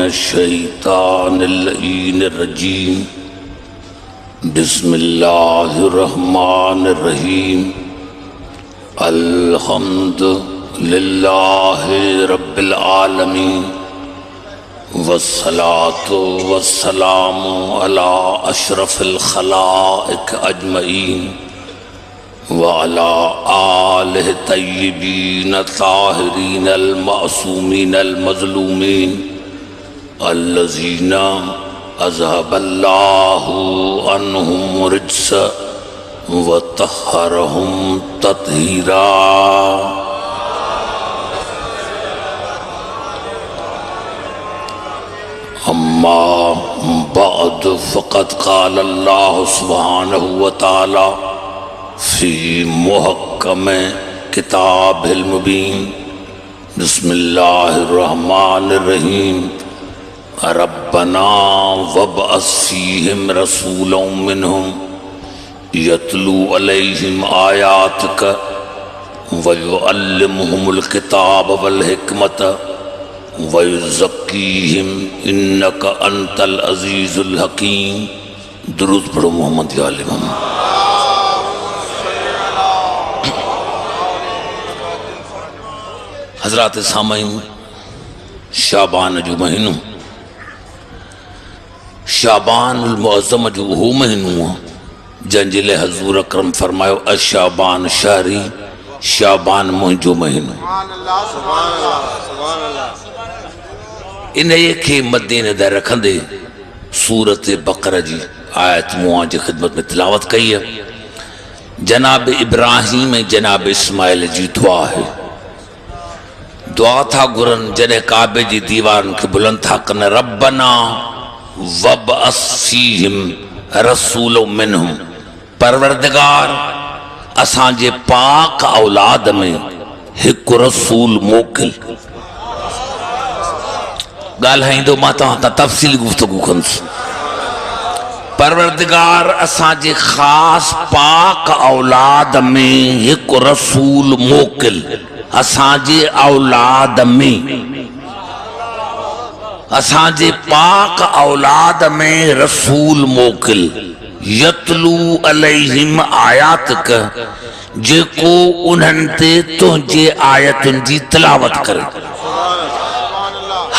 मिनश्शैतानिर्रजीम बिस्मिल्लाहिर्रहमानिर्रहीम अल्हम्दुलिल्लाहि रब्बिल आलमीन वस्सलातु वस्सलामु अला अशरफिल खलाइक अजमईन व अला आलिहि तय्यबीन ताहिरीन अल मासूमीन अल मज़लूमीन अल्लज़ीना अज़हबल्लाहु अन्हुम रिज्स व तहरहुम तत्हीरा। अम्मा बाद फ़क़द क़ाल अल्लाहु सुब्हानहु व तआला फ़ी मुहक्कम किताबिल मुबीन बिस्मिल्लाहिर्रहमानिर्रहीम रब्बना वब्अस फ़ीहिम रसूलन मिनहुम यतलू अलैहिम आयातिक व युअल्लिमुहुमुल किताब वल हिकमत व युज़क्कीहिम इन्नका अंतल अज़ीज़ुल हकीम। दुरूद पढ़ो मोहम्मद या आले मोहम्मद। हज़रात सामईन, शाबान जो महीनो, शाबानुल मुअज़्ज़म जो वो महीनो आहे जंहिंजे लाइ हज़ूर अकरम फरमायो अशाबान शहरी, शाबान मुंहिंजो महीनो। इन खे मद्देनज़र रखंदे सूरत बक़रा जी आयत मुआ जी ख़िदमत में तिलावत कई है। जनाब इब्राहीम ऐं जनाब इस्माइल जी दुआ है। दुआ था घुरनि जॾहिं काबे जी दीवारनि खे बुलंद था कनि, रब्बना वब्अस फ़ीहिम रसूलन मिनहुम, परवरदिगार असांजे पाक औलाद में हिकु रसूल मोकिल। ॻाल्हाईंदो मां तव्हां सां तफ़सीली गुफ़्तगू कंदुसि। परवरदिगार असांजे ख़ासि पाक औलाद में हिकु रसूल मोकिल। असांजे औलाद में, असांजे पाक औलाद में रसूल मोकिल। यतलू अलैहिम आयातिक, जेको उन्हनि ते तुंहिंजे आयतुनि जी तिलावत करे।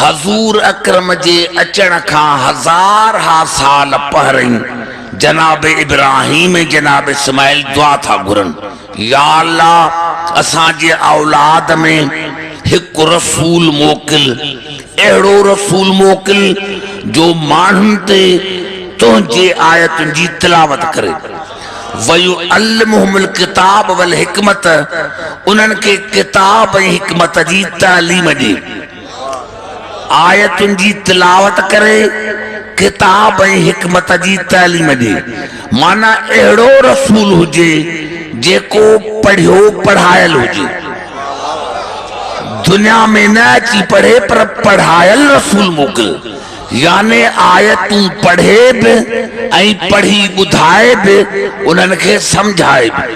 हज़ूर अकरम जे अचण खां हज़ार साल पहिरीं जनाब इब्राहीम ऐं जनाब इस्माइल दुआ था घुरनि, या अल्लाह असांजे औलाद में हिकु रसूल मोकिल, अहिड़ो रसूल मोकिल जो माण्हुनि ते तुंहिंजे आयतुनि जी तिलावत करे। वयुअल्लिमुहुमुल किताब वल हिकमत, उन्हनि खे किताब ऐं हिकमत जी तालीम ॾे। आयतुनि जी तिलावत करे, किताब ऐं हिकमत जी तालीम ॾे। माना अहिड़ो रसूल हुजे जेको पढ़ियो पढ़ायल हुजे। दुनिया में न अची पढ़े पर पढ़ायल रसूल मोकिल, यानी आयतूं पढ़े बि ऐं पढ़ी ॿुधाए बि उन्हनि खे सम्झाए बि।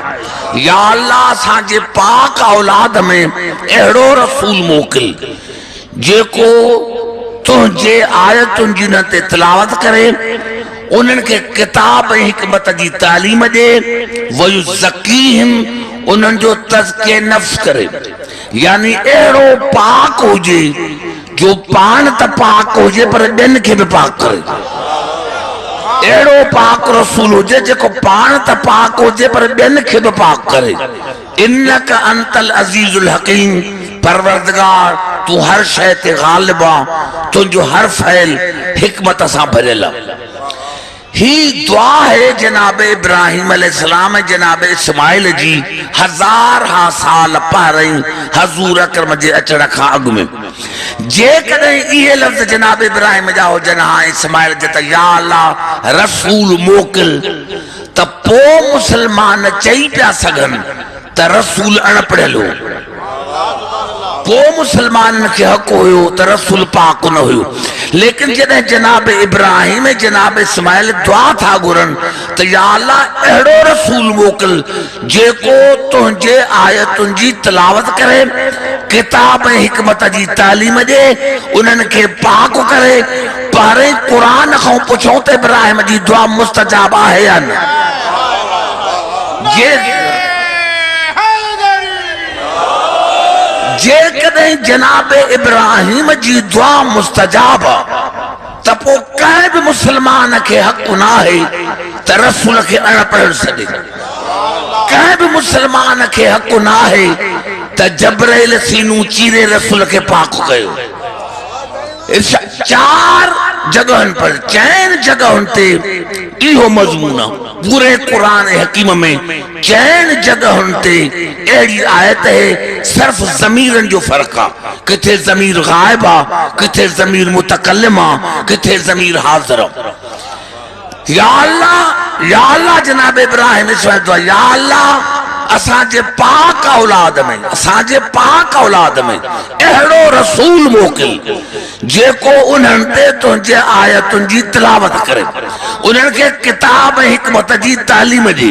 या अल्लाह असांजे पाक औलाद में अहिड़ो रसूल मोकिल जेको तुंहिंजे आयतुनि जी उन ते तिलावत करे, उन्हनि खे किताब ऐं हिकमत जी तालीम ॾे। वयुज़क्कीहिम, उन्हनि जो तज़किये नफ्स करे, यानी अहिड़ो पाक हुजे जो पाण त पाक हुजे पर ॿियनि खे बि पाक करे। अहिड़ो पाक रसूल हुजे जेको पाण त पाक हुजे पर ॿियनि खे बि पाक करे। इन्नका अंतल अज़ीज़ुल हकीम, परवरदिगार तू हर शय ते गालिब आ, तुंहिंजो हर फ़इल हिकमत सां भरियल आहे। ही दुआ है जनाब इब्राहीम अलैहिस्सलाम जनाब इस्माइल जी हज़ार साल पहिरीं हज़ूर अकरम जे अचण खां अॻु में। जेकॾहिं इहे लफ़्ज़ जनाब इब्राहीम जा हुजनि हा इस्माइल जे त या अल्लाह रसूल मोकिल, त पोइ मुसलमान चई पिया सघनि त रसूल अणपढ़ियल हो। पोइ मुसलमाननि खे हक़ हुयो त रसूल पाक न हुयो। लेकिन जॾहिं जनाब इब्राहिम जनाब इस्माइल दुआ था घुरनि त या अल्लाह अहिड़ो रसूल मोकिल जेको तुंहिंजे आयतुनि जी तिलावत करे, किताब ऐं हिकमत जी तालीम ॾे, उन्हनि खे पाक करे। पहिरें क़ुरान खां पुछूं त इब्राहिम जी दुआ मुस्तजाब आहे या न। जेकॾहिं जनाब इब्राहिम जी दुआ मुस्तजाब त पोइ कंहिं बि मुस्लमान खे हक़ न आहे त रसूल खे अणपढ़ छॾे। कंहिं बि मुस्लमान खे हक़ न आहे त जबरैल सीनू चीरे रसूल खे पाक कयो। चार जगहन पर चैन जगहन ते इहो मज़मून पूरे कुरान हकीम में चैन जगहन ते अहिड़ी आयत है सिर्फ ज़मीरन जो फर्क आ। किथे ज़मीर गायब आ, किथे ज़मीर मुतकल्लिम आ, किथे ज़मीर हाज़िर आ। या अल्लाह जनाब इब्राहिम या अल्लाह असांजे पाक औलाद में, असांजे पाक औलाद में अहिड़ो रसूल मोकिल जेको उन्हनि ते तुंहिंजे आयतुनि जी तिलावत करे, उन्हनि खे किताब ऐं हिकमत जी तालीम ॾे,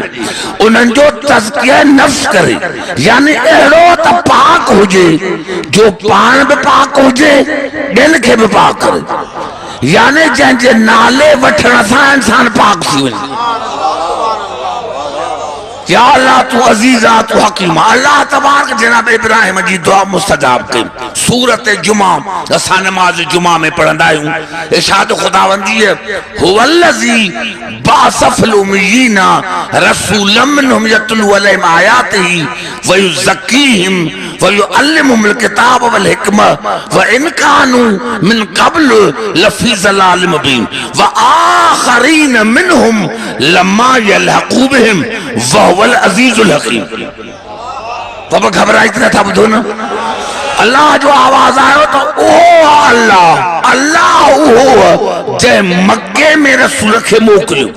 उन्हनि जो तज़किया नफ्स करे। यानी अहिड़ो त पाक हुजे जो पाण बि पाक हुजे, ॿियनि खे बि पाक करे। यानी जंहिंजे नाले वठण सां इंसान पाक थी वञे। या अल्लाह तू अजीज़ा तू हकीम। अल्लाह तबारक जनाब इब्राहिम जी दुआ मुस्तजाब कई। सूरत जुमा असां नमाज जुमा में पढ़ंदा आहियूं। इरशाद खुदावंदी है हुवल्लज़ी बासफ़िल उम्मियीना रसूलन मिनहुम यतलू अलैहिम आयातिही व युज़क्कीहिम व युअल्लिमुहुमुल किताब वल हिकमा व इन कानू मिन क़ब्ल लफ़ी ज़लालिम मुबीन व आखरीन मिनहुम लम्मा यलहक़ू बिहिम व वल अजीजुल हकीम। बाबा घबराई न था ॿुधो न। अल्लाह जो आवाज आयो तो ओ अल्लाह अल्लाह उहो जंहिं मक्के में रसूल खे मोकिलियो।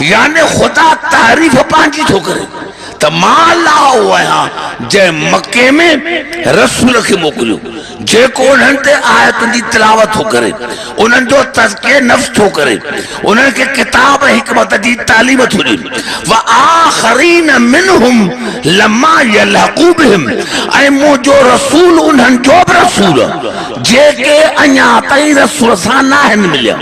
यानी खुदा तारीफ़ पंहिंजी थो करे त मां अल्लाह उहो आहियां जंहिं मक्के में रसूल खे मोकिलियो, जेको उन्हनि ते आयतुनि जी तिलावत थो करे, उन्हनि जो तज़किया नफ्स थो करे, उन्हनि खे किताब ऐं हिकमत जी तालीम थो ॾे। व आखरीन मिनहुम लम्मा यलहक़ू बिहिम, ऐं मुंहिंजो रसूल उन्हनि जो बि रसूल जेके अञा ताईं रसूल सां न आहिनि मिलिया।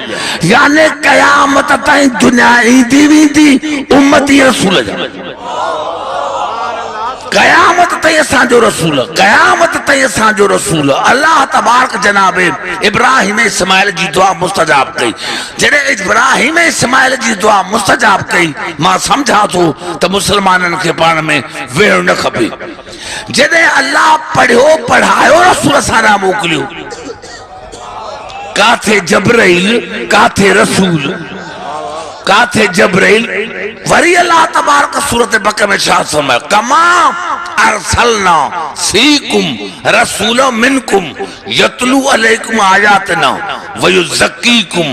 यानी क़यामत ताईं दुनिया ईंदी वेंदी उम्मती रसूल जा। क़यामत ताईं असांजो रसूल, क़यामत ताईं असांजो रसूल। अल्लाह तबारक जनाब इब्राहिम इस्माइल जी दुआ मुस्तजाब कई। जॾहिं इब्राहिम इस्माइल जी दुआ मुस्तजाब कई, मां सम्झां थो त मुस्लमाननि खे पाण में वेहणु न खपे। जॾहिं अल्लाह पढ़ियो पढ़ायो रसूल सां मोकिलियो, काथे जबराइल काथे रसूल, काथे जबराइल। वरी अल्लाह तबारक सूरत बक़रा में छा फरमायो कमा अरसलना फीकुम रसूलन मिनकुम यतलू अलैकुम आयातना व युज़क्कीकुम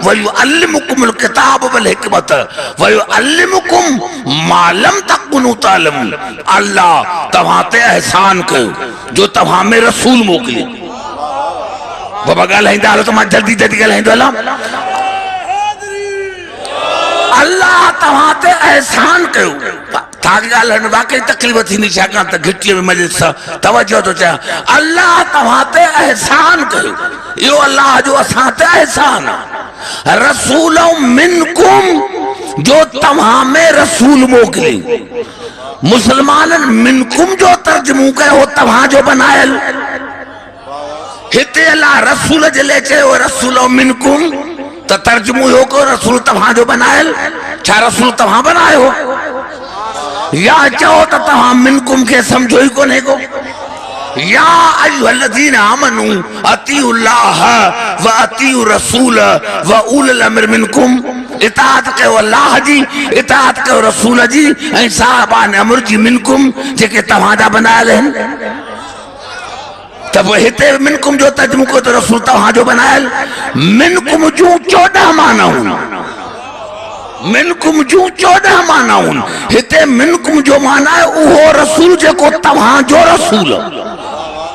व युअल्लिमुकुमुल किताब वल हिकमत व युअल्लिमुकुम मा लम तकुनु तालमून। अल्लाह तव्हां ते एहसान कयो जो तव्हां में रसूल मोकिलियो। बाबा ॻाल्हाईंदा हलो त मां जल्दी जल्दी ॻाल्हाईंदो हलां। अल्लाह तव्हां ते एहसान कयो। तव्हांखे ॻाल्हाइण वाकई तकलीफ़ थींदी, छाकाणि त घिटीअ में मजे सां तवजो थो चाहियां। अल्लाह तव्हां ते एहसान कयो, इहो अल्लाह जो असां ते एहसान आहे। रसूल मिनकुम जो तव्हां में रसूल मोकिली। मुस्लमाननि मिनकुम जो तर्जुमो कयो तव्हां जो बनायल। हिते अल्लाह रसूल जे लाइ चयो रसूल मिनकुम, त तर्जुमो हो को रसूल तव्हां जो बनायल। छा रसूल तव्हां बनायो या चओ त तव्हां मिनकुम खे समझो ही कोन्हे को। या अय्युहल्लज़ीना आमनू अतीउल्लाह व अतीउ रसूल व उलिल अम्र मिनकुम। इताअत कयो अल्लाह जी, इताअत कयो रसूल जी ऐं साहिबान अम्र जी मिनकुम जेके तव्हां जा बनायल आहिनि। तब हिते मिनकुम जो तर्जुमो को तो रसूल तव्हां जो बनायल। मिनकुम जूं 14 मानाऊं, मिनकुम जूं 14 मानाऊं। हिते मिनकुम जो माना है उहो रसूल जेको तव्हां जो रसूल।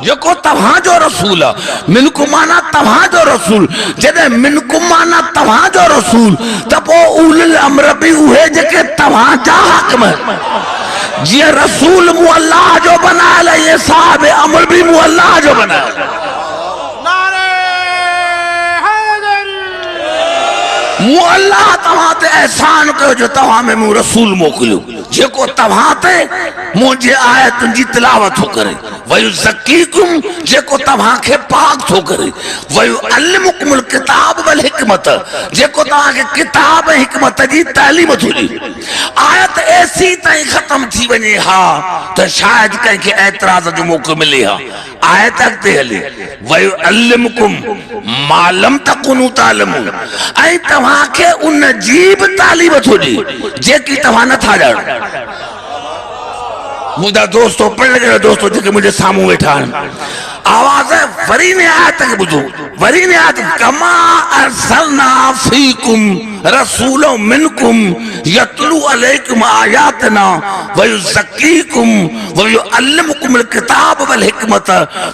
जेको तव्हां जो रसूल आहे। मिनकुम माना तव्हां जो रसूल। जॾहिं मिनकुम माना तव्हां जो रसूल त पोइ उलिल अम्र बि उहे जेके तव्हां जा हाकिम। जीअं रसूल मूं अल्लाह जो बनायल, इहे साहिब अमर बि मूं अल्लाह जो बनायल। मूं अल्लाह तव्हां ते एहसान कयो जो तव्हां में मूं रसूल मोकिलियो जेको तव्हां ते मुंहिंजे आयतुनि जी तिलावत थो करे। वयु ज़कीकुम जेको तव्हां खे पाक थो करे। वयु अल्लिमुकुमुल किताब वल हिकमत जेको तव्हां खे किताब ऐं हिकमत जी तालीम थो ॾे। आयत ऐसी ताईं ख़त्म थी वञे हा त शायदि कंहिंखे एतिराज़ जो मौक़ो मिले हा। आयत अॻिते हले वयु अल्लिमुकुम मालम तकुनू तालमू ऐं तव्हां खे उन जी बि तालीम थो ॾे जेकी तव्हां नथा ॼाणो। मुंहिंजा दोस्तो पढ़ लॻे दोस्तो जेके मुंहिंजे साम्हूं वेठा आहिनि, आवाज़ वरी ने आयत खे ॿुधो। वरी ने आयत कमा अरसलना फीकुम रसूलो मिनकुम यतलू अलैकुम आयातना वयुज़क्कीकुम वयुअल्लिमुकुमुल किताब वल हिकमत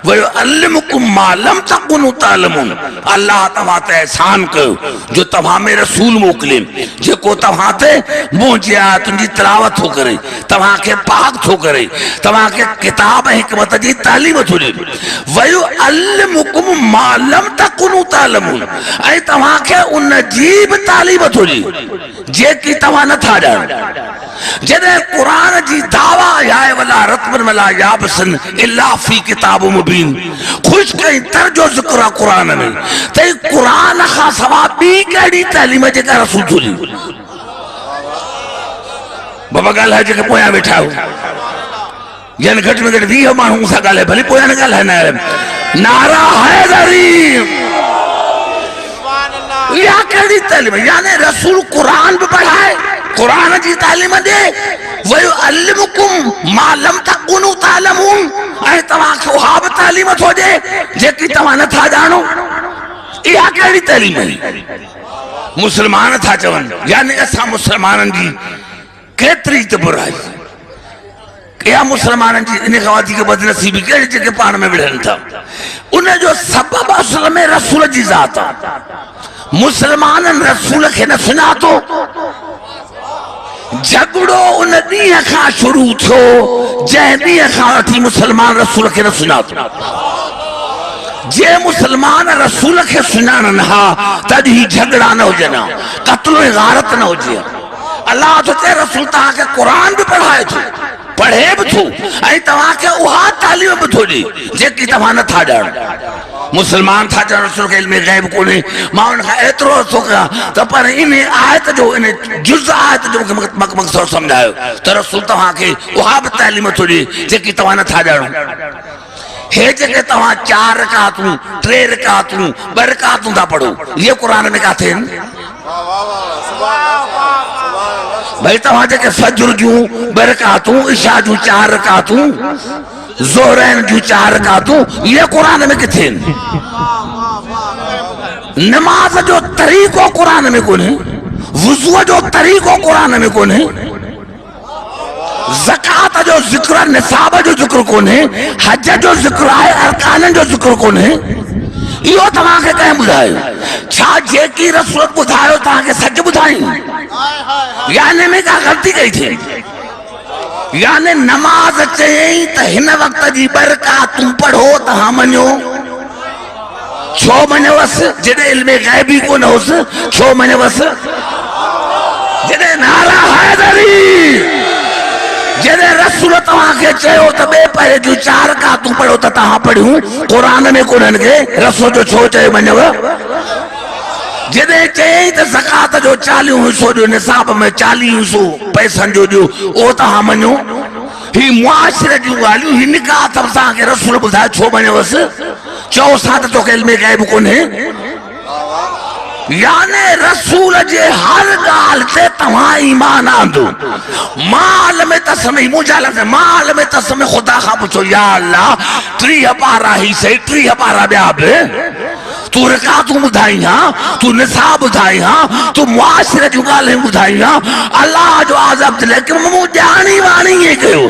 वयुअल्लिमुकुम मा लम तकुनू तालमून। अल्लाह तव्हां ते एहसान कयो जो तव्हां में रसूल मोकिले जेको तव्हां ते मुंहिंजी आयतुनि जी तिलावत थो करे, तव्हां खे पाक थो करे, तव्हां खे किताब ऐं हिकमत जी तालीम थो ॾे। वयुअल्लिमुकुम मा लम तकुनू तालमून ऐं तव्हां खे उन जी बि तालीम थो ॾे जेकी तव्हां नथा ॼाणो। जॾहिं क़ुरान जी दावा याए वला रतबन वला याबसन इल्ला फी किताब मुबीन ख़ुशि कई तर जो ज़िक्र आहे क़ुरान में त क़ुरान खां सवाइ ॿी कहिड़ी तालीम जेका रसूल थो ॾे। बाबा ॻाल्हाए जेके पोयां वेठा आहियो, यानी घटि में घटि 20 माण्हू सां ॻाल्हाए, भले पोयां न ॻाल्हाए। नारा हैदरी या कहिड़ी तालीम, यानी रसूल क़ुरान बि पढ़ाए, क़ुरान जी तालीम ॾे। वयुअल्लिमुकुम मा लम तकुनू तालमून ऐं तव्हां खे उहा बि तालीम थो ॾे जेकी तव्हां नथा ॼाणो। इहा कहिड़ी तालीम आहे? मुस्लमान था चवनि, यानी असां मुस्लमाननि जी केतिरी त बुराई, या मुस्लमाननि जी इन खां वधीक बदनसीबी कहिड़ी जेके पाण में विढ़नि था। उन जो सबबु असल में रसूल जी ज़ात आहे। मुसलमाननि रसूल खे न सुञातो। झगड़ो उन ॾींहं खां शुरू थियो जंहिं ॾींहं खां वठी मुसलमान रसूल खे न सुञातो। जे मुसलमान रसूल खे सुञाणनि हा तॾहिं झगड़ा न हुजनि हा, क़त्ल ऐं गारत न हुजे। अल्लाह तो चए रसूल तव्हांखे क़ुरान बि पढ़ाए थो, पढ़े बि थो ऐं तव्हांखे उहा तालीम बि थो ॾे जेकी तव्हां नथा ॼाणो। मुसलमान था चवनि रसूल खे इल्म ग़ैब कोन्हे, मां उन खां एतिरो थो कयां त पर इन आयत जो इन जुज़ आयत जो मूंखे मक़सदु सम्झायो त रसूल तव्हांखे उहा बि तालीम थो ॾे जेकी तव्हां नथा ॼाणो। हे जेके तव्हां 4 रकातूं 3 रकातूं 2 रकातूं था पढ़ो, इहे क़ुरान में किथे आहिनि? भाई तव्हां जेके फज्र जूं 2 रकातूं, इशा जूं 4 रकातूं, ज़ोहरैन जूं 4 रकातूं, इहे क़ुरान में किथे आहिनि? नमाज जो तरीक़ो क़ुरान में कोन्हे, वुज़ू जो तरीक़ो क़ुरान में कोन्हे, ज़कात जो ज़िक्र, निसाब जो ज़िक्र कोन्हे, हज जो ज़िक्र आहे, अरकाननि जो ज़िक्र कोन्हे। इहो तव्हांखे कंहिं ॿुधायो? छा जेकी रसूल ॿुधायो तव्हांखे सच ॿुधाई? यानी में का ग़लती कई थी? यानी नमाज चयईं त हिन वक़्त जी 2 रकातूं पढ़ो तव्हां मञो। छो मञोसि? जॾहिं इल्म ग़ैबी कोन हुअसि, छो मञोसि? जॾहिं नारा हैदरी, जॾहिं रसूल तव्हांखे चयो त ॿिए पहिरे जूं 4 रकातूं पढ़ो त तव्हां पढ़ियूं, क़ुरान में कोन्हनि खे, रसूल जो छो चयो मञव? जॾहिं चयईं त ज़कात जो 40 हिसो ॾियो, निसाब में 40 हिसो पैसनि जो ॾियो, उहो तव्हां मञो। ही मुआशिरे जूं ॻाल्हियूं, ही निकाह तव्हांखे रसूल ॿुधाए, छो मञोसि? चओ सा त तोखे इल्म ग़ैब कोन्हे। यानी रसूल जे हर ॻाल्हि ते तव्हां ईमान आंदो। माल में तस्मे मुंहिंजा लफ़्ज़ माल में तस्मे ख़ुदा खां पुछो, या अल्लाह 30 पारा ही सही, 30 पारा ॿिया बि तू रकातूं ॿुधाई हा, तू निसाब ॿुधाई हा, तू मुआशिरे जूं ॻाल्हियूं ॿुधाई हा। अल्लाह जो आज़म लेकिन मूं ॼाणी वाणी ईअं कयो।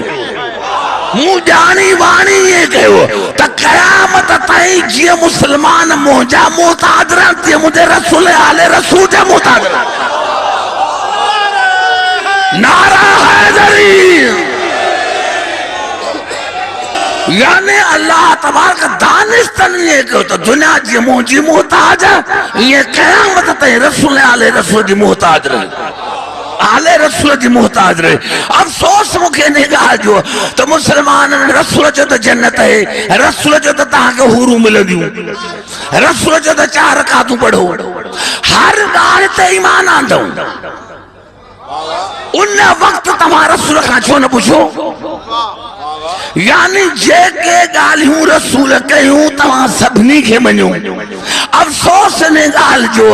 मूं जानी वाणी ये कहो त क़यामत ताईं जीअं मुसलमान मुंहिंजा मोहताज रहनि तीअं मुंहिंजे रसूल आले रसूल जा मोहताज रहनि। नारा हैदरी यानी अल्लाह तबारक दानिस्तन ये कहो तो दुनिया जी मुंहिंजी मोहताज ये क़यामत ताईं रसूल आले रसूल जी मोहताज रहे, आले रसूल जी मोहताज रहे। अफसोस मूंखे इन ॻाल्हि जो त मुसलमान रसूल जो त जन्नत है, रसूल जो त तव्हांखे हुरूं मिलंदियूं, रसूल जो त 4 रकातूं पढ़ो, हर ॻाल्हि ते ईमान आंदो। उन वक्त तव्हां रसूल खां छो न पुछो? यानी जेके ॻाल्हियूं रसूल कयूं तव्हां सभिनी खे मञो। अफ़सोस इन ॻाल्हि जो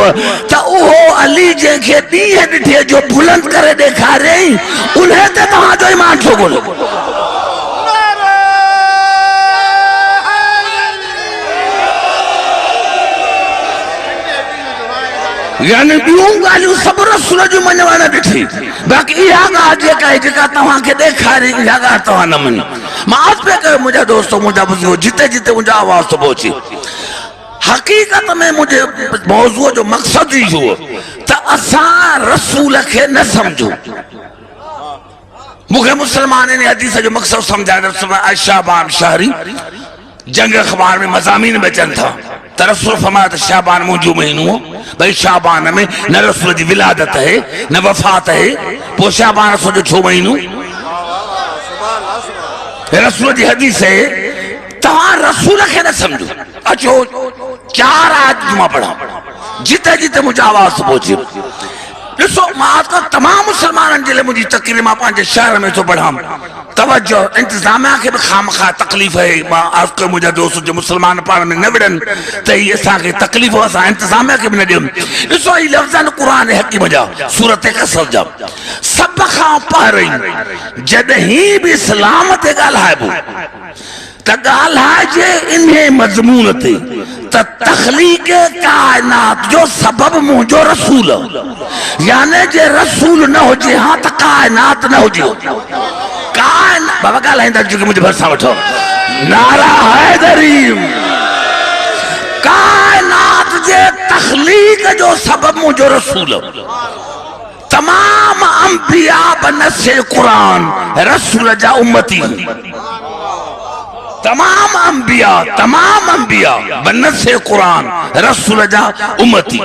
त उहो अली जंहिंखे ॾींहं ॾिठे जो बुलंद करे ॾेखारियईं उन ते तव्हांजो ईमान छो कोन्हे? यानी ॿियूं ॻाल्हियूं सभु रसूल जूं मञण ॾिठी, बाक़ी इहा ॻाल्हि जेका आहे जेका तव्हांखे ॾेखारी इहा ॻाल्हि तव्हां न मञो। माफ़ पिया कयो मुंहिंजा दोस्तो, मुंहिंजा बुज़ुर्ग, जिते जिते मुंहिंजा आवाज़ थो पहुचे। हक़ीक़त में मुंहिंजे मौज़ूअ जो मक़सदु ई हुओ त असां रसूल खे न सम्झूं। मूंखे मुस्लमान इन हदीस जो मक़सदु सम्झाए शाबान शहरी जंग अख़बार में मज़ामीन में अचनि था त रसूल फरमाया त शाबान मुंहिंजो महीनो, भाई शाबान में न रसूल जी विलादत है न वफ़ात है, पोइ शाबान रसूल जो छो महीनो? रसूल जी हदीस है तव्हां रसूल खे न सम्झो। अचो 4 आयत मां पढ़ा जिते जिते मुंहिंजो आवाज़ पहुचे। ॾिसो मां तमामु मुसलमाननि जे लाइ मुंहिंजी तकरीर मां पंहिंजे शहर में थो पढ़ां। तवज्जो इंतज़ामिया खे बि खामखा तकलीफ़ है। मां अर्ज़ु कयो मुंहिंजा दोस्त जो मुसलमान पाण में न विढ़नि त हीअ असांखे तकलीफ़ असां इंतज़ामिया खे बि न ॾियूं। ॾिसो ही लफ़्ज़ क़ुरान हकीम जा सूरत कसर जा सभ खां पहिरीं जॾहिं बि इस्लाम ते ॻाल्हाइबो त ॻाल्हाइजे इन मज़मून ते त तख़लीक़ काइनात जो सबब मुंहिंजो रसूल, यानी जे रसूल न हुजे हा त काइनात न हुजे। बाबा ॻाल्हाईंदा जेके मुंहिंजे भरिसां वठो। नारा हैदरी काइनात जे तख़लीक़ जो सबब मुंहिंजो रसूल। तमाम अंबिया बनसे कुरान रसूल जा उम्मती, तमाम अंबिया बनसे कुरान रसूल जा उम्मती।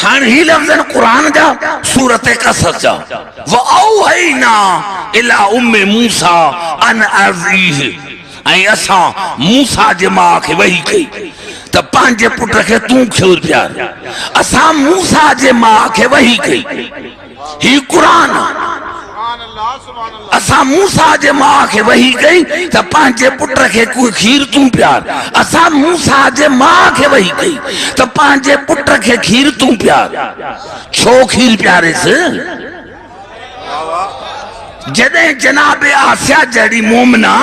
हाणे ही लफ़्ज़ कुरान जा सूरत कसर जा व औहैना इला उम्मे मूसा अन अर्ज़ीह, ऐं असां मूसा जे मां खे वही कई त पंहिंजे पुट खे तूं खियोर प्यार। असां मूसा जे मां खे वही कई, ही कुरान। असां मूसा जे मां खे वही कई त पंहिंजे पुट खे खीर तूं प्यार। असां मूसा जे मां खे वही कई त पंहिंजे पुट खे खीर तूं प्यार। छो खीर प्यारेसि? जॾहिं जनाबे आसिया जहिड़ी मोमिना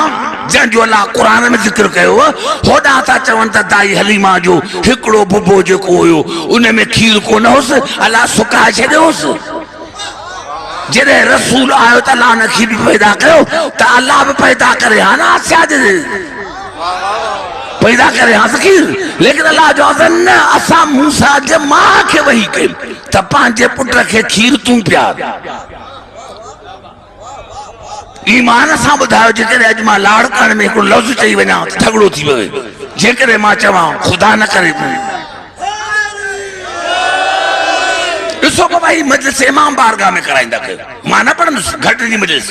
जंहिंजो अल्लाह क़ुरान में ज़िक्र कयो होॾां था चवनि त दाई हलीमा जो हिकिड़ो बुबो जेको हुयो उन में खीर कोन हुअसि, अल्लाह सुकाए छॾियोसि। जॾहिं रसूल आयो त अल्लाह ने खीर पैदा कयो त अल्लाह बि पैदा करे हा न आसिया पैदा करे हा खीर। लेकिन अल्लाह जो न असां मूसा जे मां खे वही कई त पंहिंजे पुट खे खीर तूं प्यार। ईमान सां ॿुधायो जेकॾहिं अॼु मां लाड़ करण में हिकिड़ो लफ़्ज़ चई वञा त झगड़ो थी वञे, जेकॾहिं मां चवां ख़ुदा न करे। ॾिसो भाई मजलिस इमाम बारगाह में कराईंदा कयो, मां न पढ़ंदुसि घटि जी मजलिस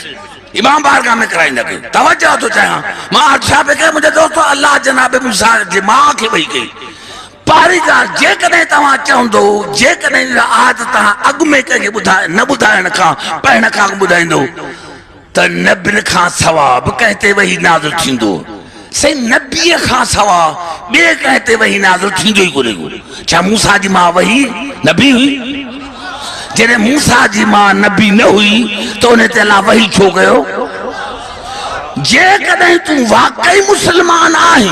इमाम बारगाह में कराईंदा कयो। तवज्जो थो चाहियां मां छा पे कयो मुंहिंजे दोस्तो अल्लाह जनाब मूसा जे मां खे वही कई। पहिरीं ॻाल्हि जेकॾहिं तव्हां चवंदो जेकॾहिं आदत तव्हां अॻु में कंहिंखे ॿुधाए न ॿुधाइण खां पहिरियों खां ॿुधाईंदो त नबी खां सवा बि कंहिं ते वही नाज़िल थींदो। सही नबीअ खां सवा ॿिए कंहिं ते वही नाज़िल थींदो ई कोन्हे। छा मूसा जी मां वही नबी हुई? जॾहिं मूसा जी मां नबी न हुई त उन ते अल्लाह वही छो कयो? जेकॾहिं तूं वाकई मुसलमान आहीं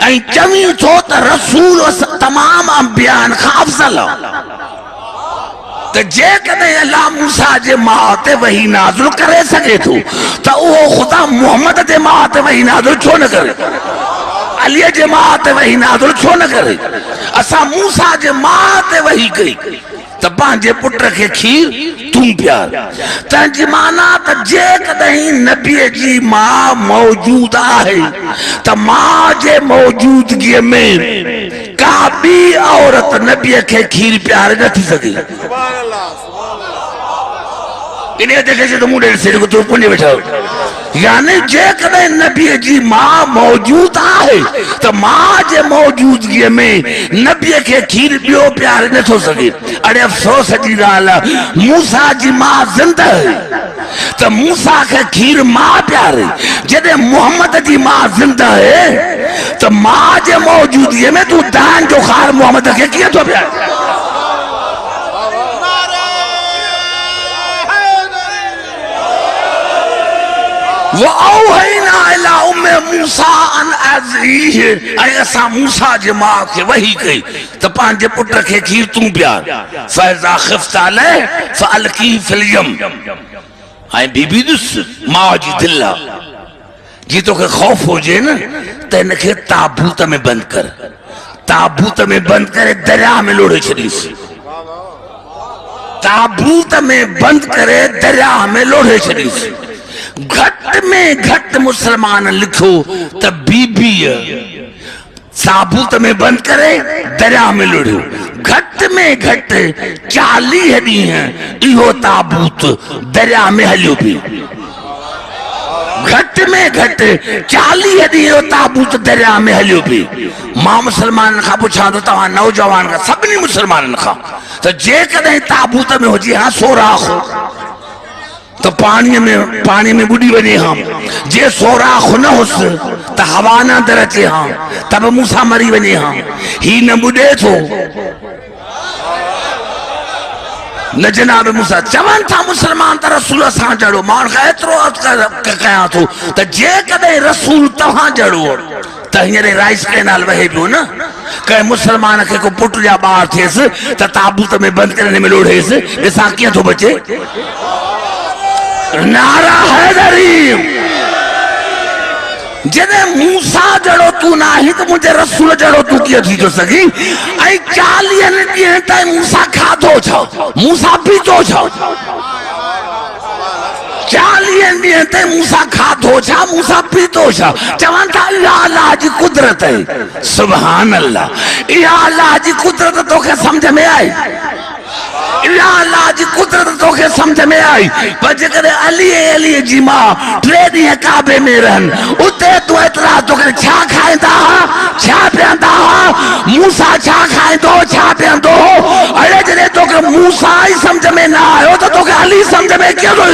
ऐं चवीं थो त रसूल तमाम अंबियान खां अफ़ज़ल आहे, तो जे कदे अल्लाह मूसा जे मां ते वही नाज़िल करे सके थो तो वो खुदा मोहम्मद जे मां ते वही नाज़िल छो न करे, अली जे मां ते वही नाज़िल छो न करे। असा मूसा जे मां ते वही कई तो पांजे पुट के खीर तू प्यार तंहिंजी माना त जे कदहीं नबी जी मां मौजूद है तो मां जे मौजूदगी में का भी औरत नबी के खीर प्यार न थी सके। इन्हें देखे तो मुंह से तो पुण्य बैठा यानी जे कदे नबी जी मां मौजूद है तो मां जे मौजूदगी में नबी के खीर बियो प्यार न थो सके। अरे अफसोस जी गाल मूसा जी मां जिंदा है तो मूसा के खीर मां प्यार है। जदे मोहम्मद जी मां जिंदा है तो मां जे मौजूदगी में तू दान जो खार मोहम्मद के किया तो प्यार। वो औहैना इला उम्मे मूसा अन अज़ीज़ असा मूसा जे मां के वही कई तो पांजे पुट के खीर तू प्यार फैज़ा खिफ्त अलैह फअल्की फिल यम। आई बीबी दुस मां जी दिल जी तो के खौफ हो जे न त इनके ताबूत में बंद कर, ताबूत में बंद करे दरिया में लोड़े छड़ीस, ताबूत में बंद करे दरिया में लोड़े छड़ीस। घट में घट मुसलमान लिखो त बीबी ताबूत में बंद करे दरिया में लोड़ो। घट में घट 40 ॾींहं इहो ताबूत दरिया में हलियो भी। घट में घट 40 ॾींहं ताबूत दरिया में हलियो भी। मां मुसलमान का पुछा तो तव्हां नौजवान का सभिनी मुसलमान का तो जे कदे ताबूत में हुजे हाँ सोराख तो पानी में बुड़ी वने हम जे सोराख न हुस तो हवा न अंदर अचे हम तब मूसा मरी वने हम ही न बुडे थो न जनाब मूसा चवन था मुसलमान त रसूल सा जड़ो मान का एतरो कया थो त जे कदे रसूल तहां जड़ो त हियरे राइस कैनाल वहे पियो न कहीं मुसलमान के को पुट या बाहर थेस त ताबूत में बंद करने में लोड़ेस ऐसा किया तो बचे। नारा हैदरी जदे मूसा जड़ो तू ना ही तो मुझे रसूल जड़ो तू किया थी तो सकी। आई 40 ॾींहं ताईं मूसा खाधो छो मूसा पीतो छो 40 ॾींहं ताईं मूसा खाधो छा मूसा पीतो छा चवन था इहा अल्लाह जी कुदरत है। सुभान अल्लाह इहा अल्लाह जी कुदरत तोखे समझ में आई, अल्लाह जी कुदरत तोखे समझ में आई। पर जेकर अली जी मां 3 ॾींहं काबे में रहन उते तू एतराज तो करे छा खाइंदा छा पियंदा मूसा छा खाइंदो छा पियंदो। अरे जॾहिं तोखे मूसा ही समझ में ना आयो तो तोखे अली समझ में कीअं थो।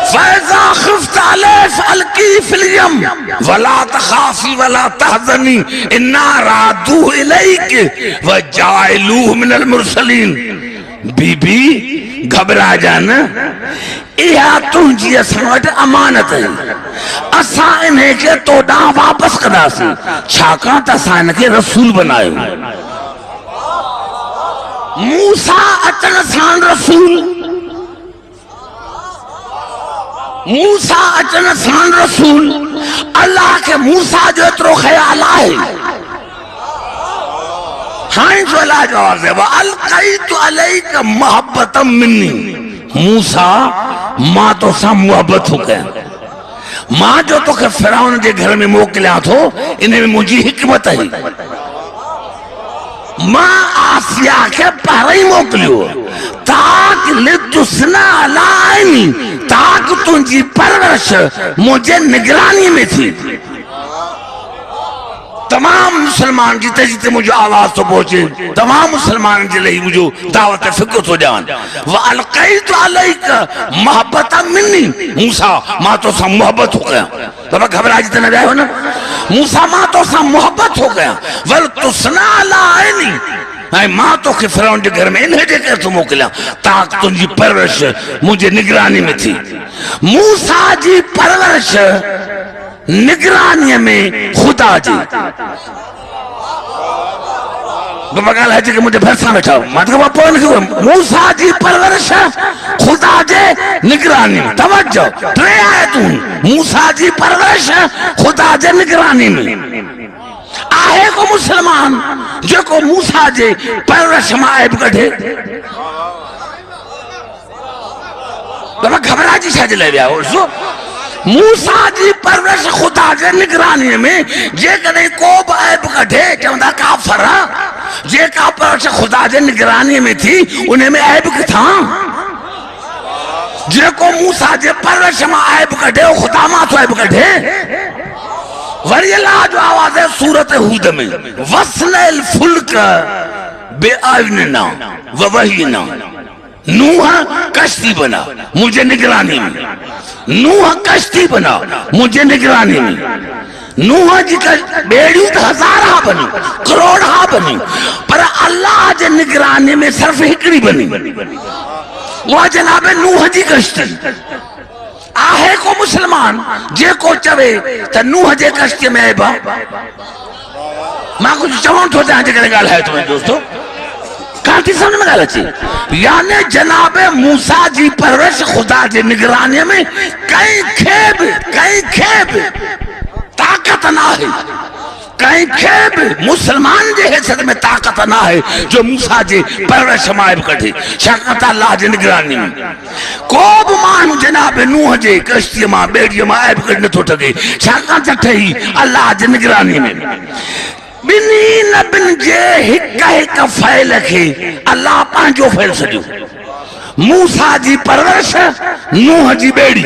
फैज़ा खिफ्त अलैह फअल्की फिल यम वला तखाफी वला तहज़नी इन्ना रादू इलैक व जाइलूहु मिनल मुरसलीन। बीबी घबरा जान इहा तुंहिंजी असां वटि अमानत है असां इन्हे के तो ॾांहुं वापस कंदासीं छाकाणि त असां इनखे रसूल बनायो। मूसा अचण सां रसूल मूसा अचन सां रसूल अल्लाह के मूसा जो एतिरो ख्याल आहे। हाणे जो अल्लाह जवाब दे अलक़ैतु अलैका मोहब्बतम मिन्नी मूसा मां तो सां मोहब्बत हो कयां मां जो तोखे फिरौन जे घर में मोकिलियां थो इन में मुंहिंजी हिकमत है। मां आसिया के पहिरीं मोकिलियो ताकि लितुस्ना अलाइनी ताकि तुंहिंजी परवरिश मुझे निगरानी में थी। तमाम मुसलमान की जिते मुझे आवाज तो पहुंचे तमाम मुसलमान के लिए मुझे दावत फिक्र तो जान व अलक़ैतु अलैका मोहब्बतम मिन्नी मूसा मां तो सा मोहब्बत हो गया। तब घबरा जिते न जाए हो ना मूसा मां तो सा मोहब्बत हो गया वल तुस्ना अला ऐनी मां तो के फिरौन के घर में इन जे कर तो मोकलिया ताक तुझी परवरिश मुझे निगरानी में थी। मूसा जी परवरिश निगरानी में खुदा जी बगाल है कि मुझे भरसा बैठा मतलब मूसा जी परवरिश खुदा जे निगरानी में। तवज्जो टे आए तू मूसा जी परवरिश खुदा जे निगरानी में। आहे को मुसलमान जो को मूसा जे परवरिश में ऐब कढे तो घबरा जी छा ले विया हो। मूसा जी परवरिश खुदा जे निगरानी में जे कदे को ऐब कढे चवंदा काफर जे का परवरिश खुदा जे निगरानी में थी उन्हें में ऐब किथा जे को मूसा जे परवरिश में ऐब कढे खुदा मा तो ऐब कढे। वरी अल्लाह जो आवाज है सूरत हूद में वस्नल फुल्क बेअयनना व वहीना नूह कश्ती बना मुझे निगरानी में। नूह कश्ती बना मुझे निगरानी में। नूह जी बेड़ियों तो हजारा बनी करोड़ा बनी पर अल्लाह जे निगरानी में सिर्फ हिकड़ी बनी वह जनाब नूह जी कश्ती। आहे को मुसलमान जे को चवे त नूह जे कश्ती में आइबा मां कुछ चवण थो चाहे जे गाल है तुम्हें दोस्तों कांति समझ में गाल अचे यानी जनाब मूसा जी परवरिश खुदा जे निगरानी में कई खेब ताकत ना है कहीं खेब मुसलमान जे हैसियत में ताकत ना है जो मूसा जे परवरिश में ऐब कढे शाकत अल्लाह जे निगरानी में। को भी मानू जनाब नूह जे कश्ती में बेड़ी में ऐब कढ नथो ठगे शाकत ठही अल्लाह जे निगरानी में। बिनी नबिन जे हिक फैल के अल्लाह पांजो फैल सॼो मूसा जी परवरिश नूह जी बेड़ी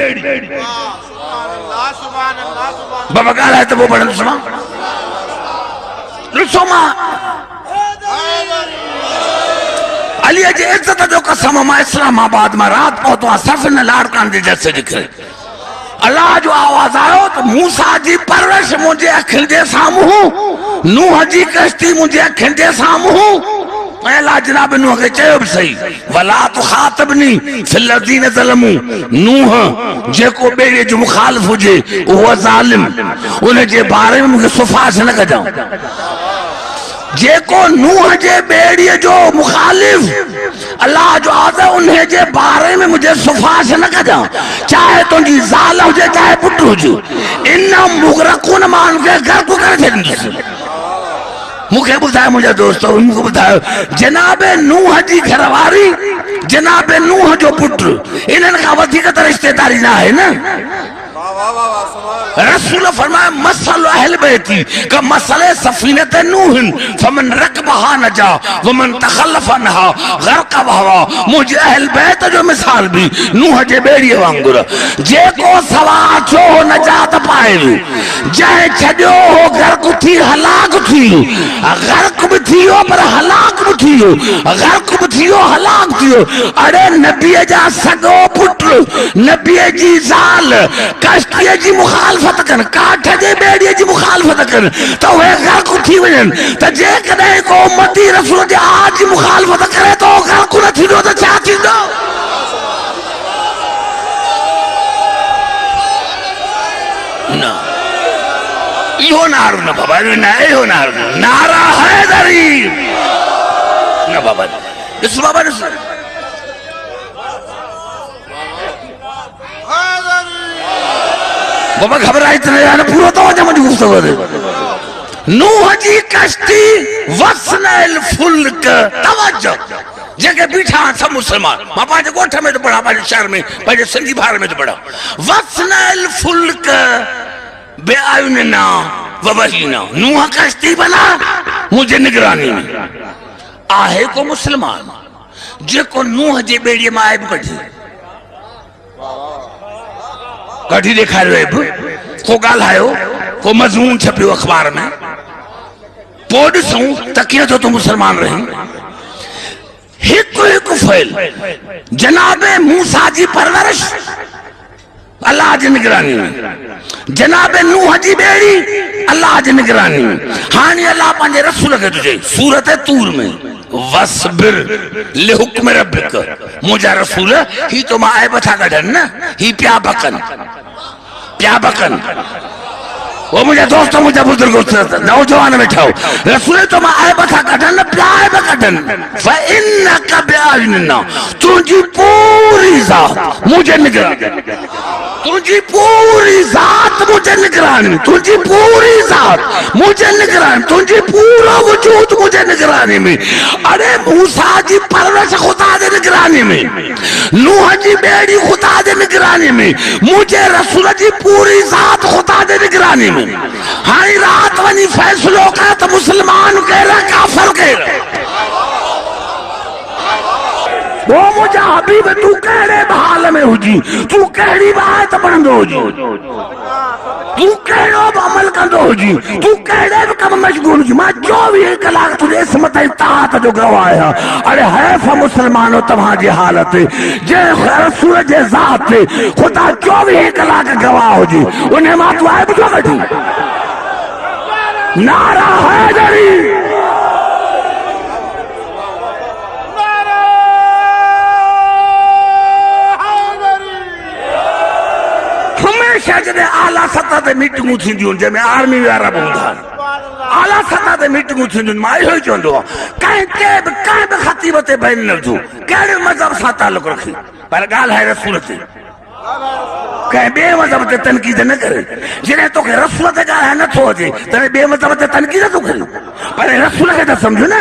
बाबा गाल है तो वो बड़न सुना रुसोमा अली जे इज्जत जो कसम मां इस्लामाबाद में रात पहुंचो सफ़ न लाड़कान जे जैसे दिखे अल्लाह जो आवाज आयो तो मूसा जी परवरिश मुझे अखिल जे सामू नूह जी कश्ती मुझे अखिल जे सामू अल्लाह जनाब नूह के चयो भी सही वला तो खातबनी फिल्लज़ीन ज़लमू नूह जेको बेड़े जो मुखालिफ हुजे वो जालिम उन जे बारे में मुझे सुफास न कजाऊं जेको नूह जे बेड़ी जो मुखालिफ अल्लाह जो आज़ उन्हें जे बारे में मुझे सुफास न कजाऊं चाहे तुझी ज़ाल हुजे चाहे पुट हुजे इन मुगरकुन मान के घर को करे छॾींदुसि। मुखे बुधायो मुझे दोस्तों मुझे बुधायो जनाब नूह जी घरवारी जनाब नूह जो पुत्र इन्हन का वधिक त रिश्तेदारी ना है ना। रसूल फरमाया मसल अहल बैती का मसले सफीनत नूह फमन रकबहा नजा वमन तखल्लफ अनहा गर्क बहवा मुझे अहल बैत जो मिसाल भी नूह जे बेड़ी वांगुर जेको सवार छो नजात पाए जय छड्यो हो गर्क थी हलाक थी गर्क भी थियो पर हलाक भी थियो गर्क भी थियो हलाक थियो। अरे नबी जा सगो पुत्र नबी जी ज़ाल कश्ती जी मुखालफत कन काठ जे बेड़ी जी मुखालफत कन तो वे गर्क थी वजन त जे कदे को उम्मती रसूल जे आज मुखालफत करे तो गर्क न थींदो त छा थींदो। ना यो नारो न बाबा ना यो नारा हैदरी न बाबा इस बाबा ने बाबा घबराई तो पूरा तो वजह मुझे गुफ्तगू दे नूह जी कश्ती वस्नल फुल्क तवज्जो जगह बीठा सब मुसलमान मां पांच गोठ में तो पढ़ा पांच शहर में पांच सिंधी भार में तो पढ़ा वस्नल फुल्क बेअयनना व वहीना नूह कश्ती बना मुझे निगरानी में। आहे को मुसलमान जेको नूह जे बेड़ी में ऐब कढी देखारियो ऐब को ॻाल्हायो को मज़मून छपियो अखबार में पो ॾिसूं त कीअं थो तूं मुसलमान रही। हिकु हिकु फैल जनाब मूसा जी परवरिश अल्लाह जी निगरानी में जनाब नूह जी बेड़ी अल्लाह जी निगरानी में। हाणे अल्लाह पंहिंजे रसूल खे तुझे सूरत तूर में वस्बिर लिहुक्म रब्बिक। मुझा रसूल ही तो मां ऐब था कढन न, ही प्या बकन वो मुझे दोस्त मुझे बुजुर्ग नौजवान बैठा हो रसूल तो मां ऐब था कढन प्या ऐब कढन फइन्नक बिअयुनिना। तुझी पूरी जात मुझे निगरान, तुझी पूरी जात मुझे निगरानी, तुझी पूरी जात मुझे निगरानी, तुझी पूरा वजूद मुझे निगरानी में। अरे मूसा जी परवरिश खुदा दे निगरानी में, नूह जी बेड़ी खुदा दे निगरानी में, मुझे रसूल जी पूरी जात खुदा दे निगरानी में। हाँ रात वनी फैसलो का तो मुसलमान कह रहा काफिर कह रहा। वो मुझा हबीब तू कहिड़े हाल में हुजी, तू कहिड़ी बात पढ़ंदो हुजी, तू कहिड़ो बि अमल कंदो हुजी, तू कहिड़े बि कम मशगूल हुजी, मां 24 कलाक तुझे इस्मत ऐं ताअत जो गवाह आहियां। अरे हैफ़ मुसलमानो तव्हांजी हालत जे रसूल जे ज़ात ते खुदा 24 कलाक गवाह हुजी, उन मां तूं आइब छो कढी? नारा हैदरी, हमेशा जॾहिं आला सतह ते मीटिंगूं थींदियूं जंहिंमें आर्मी वारा बि हूंदा आहिनि, आला सतह ते मीटिंगूं थींदियूं मां इहो ई चवंदो आहियां कंहिं बि ख़तीब ते बहन न हुजो, कहिड़े मज़हब सां तालुक रखी, पर ॻाल्हाए रसूल ते, कंहिं ॿिए मज़हब ते तनक़ीद न करे। जॾहिं तोखे रसूल ते ॻाल्हाए नथो अचे तॾहिं ॿिए मज़हब ते तनक़ीद थो करे, पर रसूल खे त सम्झ न।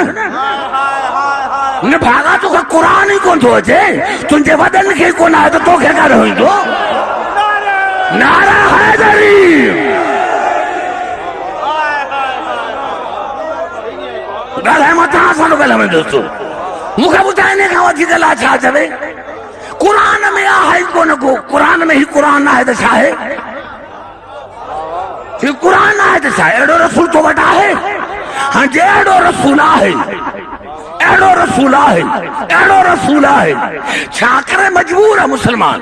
न भागा तोखे क़ुरान ई कोन थो अचे, तुंहिंजे वॾनि खे कोन आहे त तोखे काॾे ईंदो? नारा हैदरी, ॻाल्हाए मां तव्हां सां थो ॻाल्हायां दोस्तो, मूंखे ॿुधाए इन खां वधीक ॻाल्हि छा चवे? क़ुरान में आहे कोन को, क़ुरान में ही क़ुरान आहे त छा आहे? क़ुरान आहे त छा आहे? अहिड़ो रसूल तो वटि आहे? हाँ जे अहिड़ो रसूल आहे, अहिड़ो रसूल आहे, अहिड़ो रसूल आहे, छा करे मजबूर आहे मुसलमान?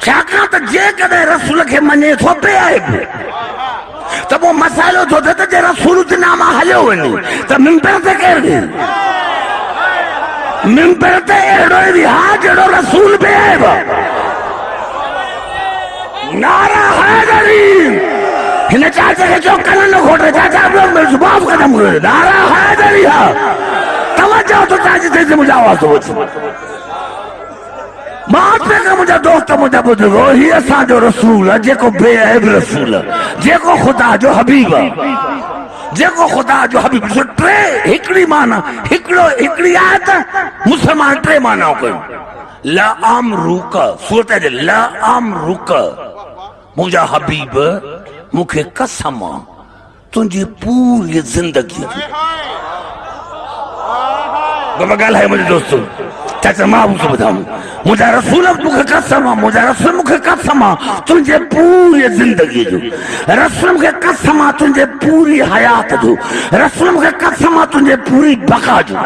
छाकाणि त जेकॾहिं रसूल खे मञे थो पिए त पोइ मसाइलो थो थिए त जे रसूल जे नाम हलियो वञे त मिंबर ते केरु? मिंबर ते अहिड़ो ई विहा जहिड़ो रसूल बि आहे। नारा हैदरी, हिन चाचे खे चओ कन न खोटे, चाचा माफ़ कदम कयो। नारा हैदरी आहे, तवज्जो तो चाची थे मुझे आवाज हो बात पे का मुझे दोस्त मुझे बुजुर्गो ही असांजो रसूल है, जेको बेअब रसूल है, जेको खुदा जो हबीब है, जेको खुदा जो हबीब। सो टे हिकड़ी माना हिकड़ी आयत मुसलमान टे माना कयो। ला अमरुक सूरत जे ला अमरुक, मुझा हबीब मुखे कसम तुझी पूरी जिंदगी बाबा गाल है मुझे दोस्तों, चाचा मां आपको बताऊं, मुझा रसूल मुखे कसम, मुझा रसूल मुखे कसम तुझे पूरी जिंदगी जो, रसूल मुखे कसम तुझे पूरी हयात जो, रसूल मुखे कसम तुझे पूरी बका जो,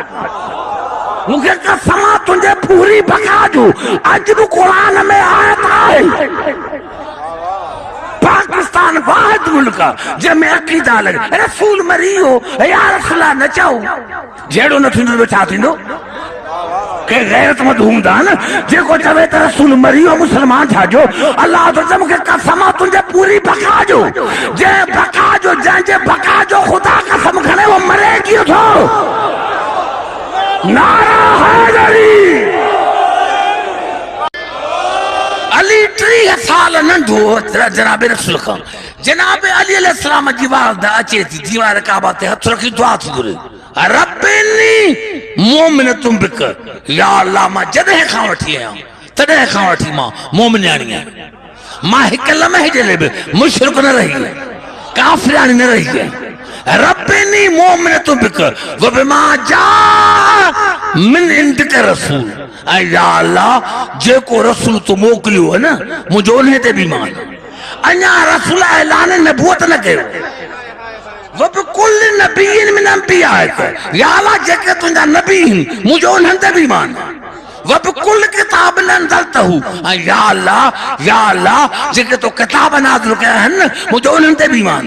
मुखे कसम तुझे पूरी बका जो। अज भी कुरान में आयत है, पाकिस्तान वाहिद मुल्क जंहिंमें अक़ीदा लगे रसूल मरी हो या रसूल न चओ, जहिड़ो न थींदो छा थींदो? के गैरतमंद हूंदा न, जेको चवे त रसूल मरी हो मुसलमान छा जो? अल्लाह तो मूंखे कसम तुंहिंजे पूरी बका जो, जंहिं बका जो, जंहिंजे बका जो खुदा कसम खणे वो मरे कीअं थो? नारा हैदरी। अली 30 साल नंढो जनाब रसूल खां, जनाब अली अलैहिस्सलाम जी वारदा अचे थी, दीवार काबा ते हथ रखी दुआ थी घुरे, रब्बिनी मोमिनतुम बिक, या अल्लाह मां जॾहिं खां वठी आहियां तॾहिं खां वठी मां मोमिनाणी आहियां, मां हिक लम्हे जे लाइ बि मुशरिक न रही आहियां, काफ़िराणी न रही आहियां। रब्बिनी मोमिनतुम बिक व बिमा जा मिन इंदिक रसूल, ऐं या अल्लाह जेको रसूल तूं मोकिलियो है न मुंहिंजो उन ते बि ईमान, अञा रसूल ऐलान नबूवत न कयो। वबकुल नबीन मिन अंबियाक, या अल्लाह जेके तुंहिंजा नबी आहिनि मुंहिंजो उन्हनि ते बि ईमान, वबकुल किताब नज़लतहु, ऐं या अल्लाह जेके तो किताब नाज़िल कया आहिनि मुंहिंजो उन्हनि ते बि ईमान।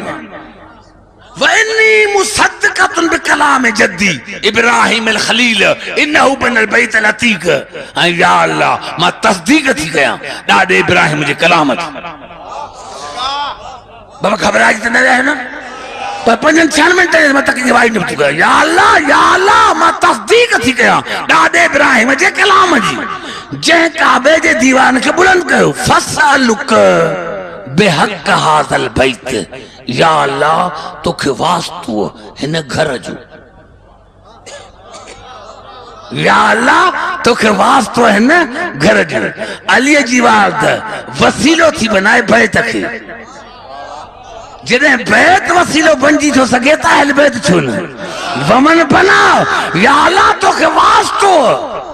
वइन्नी मुसद्दिक़तुन बिकलाम जद्दी इब्राहिम अल खलील इन्नहु बनल बैत अल अतीक। या अल्लाह मां तस्दीक थी कयां ॾाॾे इब्राहिम जे कलाम जी। बाबा ख़बर आज त न रहे ना पर 5-6 मिनट में तक जवाब न चुका। या अल्लाह मां तस्दीक थी कयां ॾाॾे इब्राहिम जे कलाम जी जंहिं काबे जे दीवान खे बुलंद कयो। फसअलुक बिहक़ हाज़ल बैत। या अल्लाह तोखे वास्तु हिन घर जो। या अल्लाह तोखे वास्तु हिन घर जो। अली जी वाद वसीलो थी बनाए बैत खे। जॾहिं बैत वसीलो बणिजी थो सघे त अहल बैत छो न वमन बना। या अल्लाह तोखे वास्तु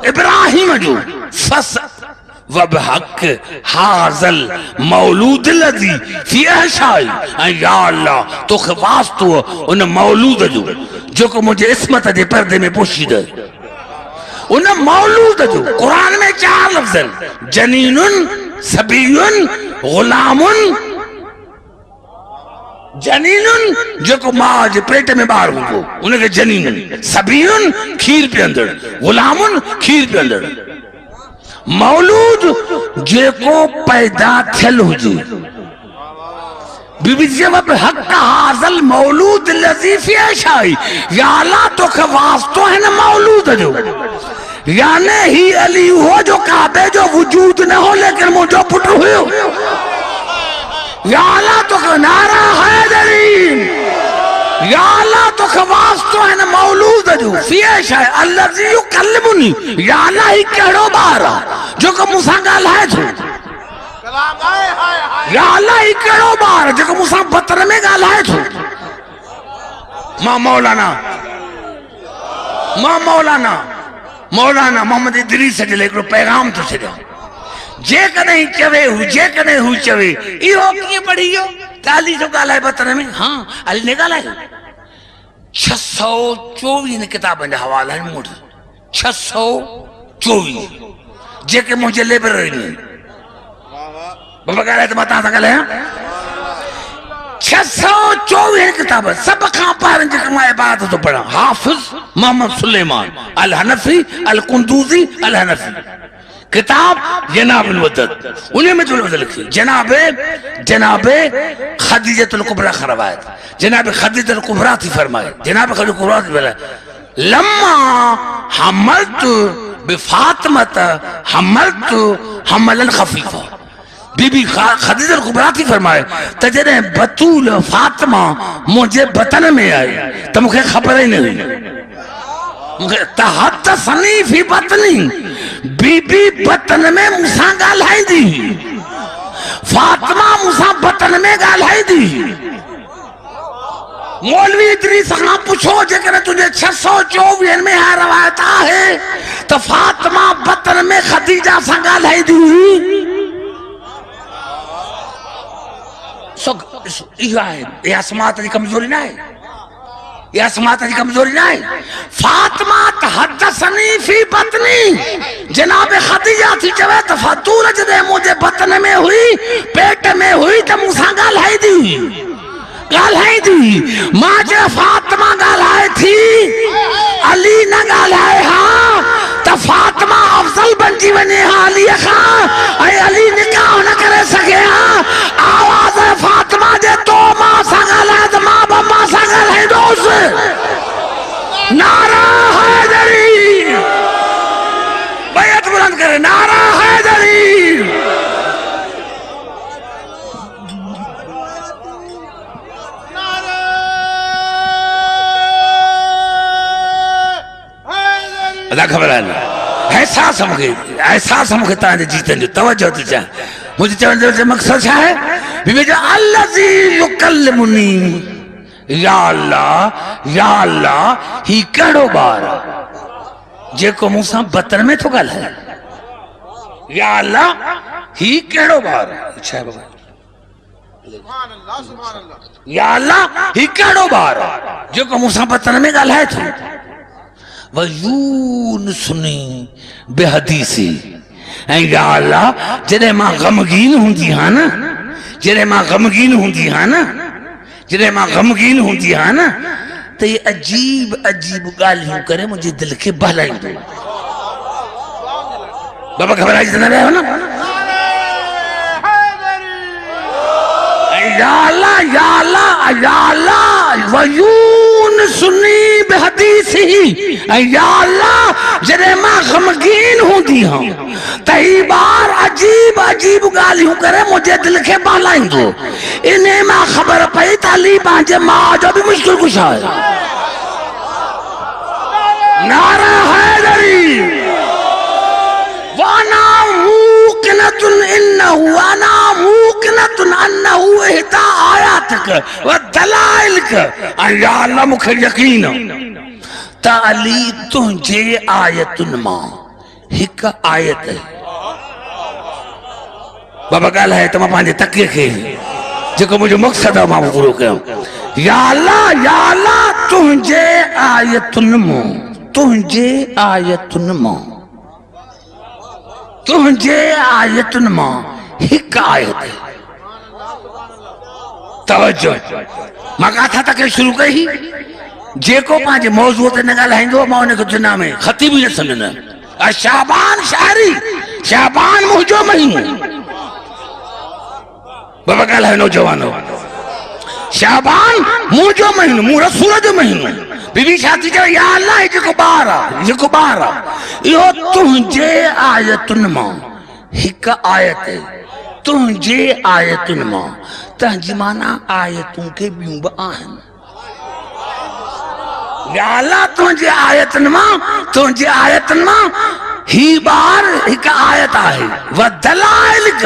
इब्राहिम जो। फस वबहक हाज़ल मौलूद लज़ी फी अहशाई। या अल्लाह तोखे वास्तु उन मौलूद जो जेको मुंहिंजे इस्मत जे पर्दे में पोशीद। उन मौलूद जो कुरान में 4 लफ़्ज़ आहिनि जनीनुन सबीयुन गुलामुन। जनीनुन जेको मां जे पेट में ॿार हूंदो उनखे जनीनुन। सबीयुन खीर पीअंदड़। गुलामुन खीर पीअंदड़। मौलूद जेको पैदा थियल हुजे। बीबी जब हक हाज़ल मौलूद लज़ी फी अहशाई। या अल्लाह तोखे वास्तो हिन मौलूद जो। याने ही अली हो जो काबे जो वजूद न हो लेकिन मुंहिंजो पुटु हुयो। या अल्लाह तोखे नारा हैदरी। या अल्लाह तोखे वास्तो हिन मौलूद जो फी अहशाई अल्लज़ी युकल्लिमुनी। या अल्लाह ही कहिड़ो ॿार आहे जेको मूंसां ॻाल्हाए थो। या अल्लाह ही कहिड़ो ॿार जेको मूंसां बतर में ॻाल्हाए थो। मां मौलाना मोहम्मद इदरीस जे लाइ हिकिड़ो पैगाम थो छॾियां। जेकॾहिं चवे जेकॾहिं हू चवे इहो कीअं पढ़ी वियो त अली जो ॻाल्हाए बतर में। हाँ अली ने ॻाल्हायो। 624 किताबनि जा हवाला आहिनि मूं वटि। 624 जेके मुंहिंजे लाइब्रेरी में। बाबा ॻाल्हाए त मां तव्हां सां ॻाल्हायां। 624 किताब सब खां पहिरियों जेके मां इबादत थो पढ़ां हाफ़िज़ मोहम्मद सुलेमान अल हनफी अल कुंदूज़ी अल हनफी किताब जनाब वदत। उन्हें में जो लिखी जनाबे खदीजतुल कुबरा का रवायत। जनाब खदीजतुल कुबरा थी फरमाए। जनाब खदीजतुल कुबरा थी फरमाए लम्मा हमलतु बिफातिमत हमलतु हमलन खफीफा। बीबी खदीजा कुबरा थी फरमाए त जॾहिं बतूल फातिमा मुंहिंजे बतन में आई त मूंखे ख़बर ई न हुई। मूंखे तहत सनी फी बतनी। बीबी बतन में मूंसां ॻाल्हाईंदी। फातिमा मूंसां बतन में ॻाल्हाईंदी। मौलवी इदरीस खां पुछो जेकॾहिं तुंहिंजे 624 में हा रवायत आहे त फातिमा बतन में खदीजा सां ॻाल्हाईंदी हुई। यह समात की कमजोरी ना है। यह समात की कमजोरी ना है। फातिमा तहद्दसनी फी बतनी। जनाब खदीजा थी चवे त फतूर जदे मुझे बतन में हुई पेट में हुई त मूंसां ॻाल्हाई दी मां जे फातिमा ॻाल्हाए थी अली न ॻाल्हाए हा त फातिमा अफजल बणजी वञे हा अली खां ऐं अली निकाह न करे सघे हा। आवाज़ फातिमा जे तो मां सां ॻाल्हाए त मां बि मां सां ॻाल्हाईंदुसि। नारा हैदरी बैत बुलंद करे नारा हैदरी। अदा खबर है एहसास मूंखे तव्हांजे जीतन जो तवज्जो थी चाहियां। मुंहिंजे चवण जो मक़सदु छा आहे बीबी जो अल्लज़ी युकल्लिमुनी। या अल्लाह ही कहिड़ो ॿार जेको मूंसां बतन में थो ॻाल्हाए। या अल्लाह ही कहिड़ो ॿार छा आहे बाबा। या अल्लाह ही कहिड़ो ॿार जेको मूंसां बतन में ॻाल्हाए थो। वयूनसुनी बेहदीसी। ऐं या अल्लाह जॾहिं मां गमगीन हूंदी हा न जॾहिं मां ग़मगीन हूंदी आहियां न त ये अजीब अजीब ॻाल्हियूं करे मुंहिंजे दिलि खे बहलाईंदो। बाबा घबराइजी त न रहियो न? या अल्लाह या अल्लाह या अल्लाह वयून सुनी बहदीसी। या अल्लाह जॾहिं मां ग़मगीन हूंदी आहियां त ही बार अजीब अजीब ॻाल्हियूं करे मुंहिंजे दिलि खे बहलाईंदो। इन मां ख़बर पई त अली पंहिंजे माउ जो बि मुश्किल कुशा आहे। नारा हैदरी वाना मूकिनतुन इन्नहु वाना मूकिनतुन अन्नहु इहदा आयातिक व दलाइलक। या अल्लाह मूंखे यकीन त अली तुंहिंजे आयतुनि मां हिकु आयत बाबा ॻाल्हाए त मां पंहिंजे तकिए खे जेको मुंहिंजो मक़सदु आहे मां पूरो कयो। या अल्लाह तुंहिंजे आयतुनि मां तुंहिंजे आयतुनि मां तुंहिंजे आयतुनि मां हिकु आयत। तवज्जो मां किथां तक शुरू कई जेको पंहिंजे मौज़ूअ ते न ॻाल्हाईंदो मां उनखे दुनिया में ख़तीब ई न सम्झंदो। शाबान शाइरी शाबान मुंहिंजो महीनो बाबा ॻाल्हायो नौजवानो शाबान मुंहिंजो महीनो मूं रसूल जो महीनो। बीबी शादी चयो या अल्लाह जेको ॿार आहे इहो तुंहिंजे आयतुनि मां हिकु आयत तुंहिंजे आयतुनि मां। तंहिंजी माना आयतूं के ॿियूं बि आहिनि। या अल्लाह तुंहिंजे आयतुनि मां ही बार हिकु आयत आहे व दलाइलक।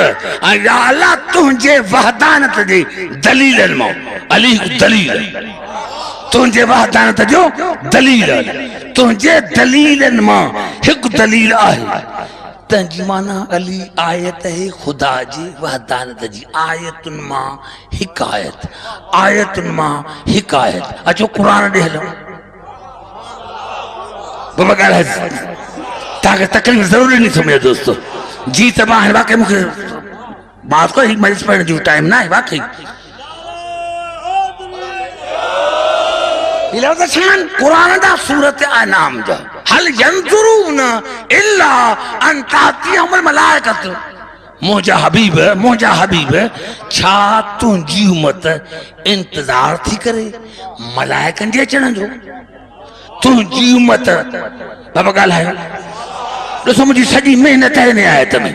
या अल्लाह तुंहिंजे वहदानत जे दलीलनि मां अली दलील तुंहिंजे वहदानत जो दलील तुंहिंजे दलीलनि मां हिकु दलील आहे। तंहिंजी माना अली आयत है ख़ुदा जी वहदानत जी। आयतुनि मां हिकु आयत आयतुनि मां हिकु आयत। अचो क़ुर ॾे हलो बाबा ॻाल्हाए तव्हांखे तकलीफ़ ज़रूरी नहीं समझे दोस्तों जी तबाह है वाकई मुझे बात को एक मरीज पढ़ने जो टाइम ना है वाकई कुरान दा सूरत अनाम जा हल यंजुरून इल्ला अन तातियहुमुल मलाइकत। मोजा हबीब छा तुंहिंजी उम्मत इंतजार थी करे मलाइकनि जे अचण जो? तुंहिंजी उम्मत बाबा ॻाल्हायो ॾिसो मुंहिंजी सॼी महिनत हिन आयत में।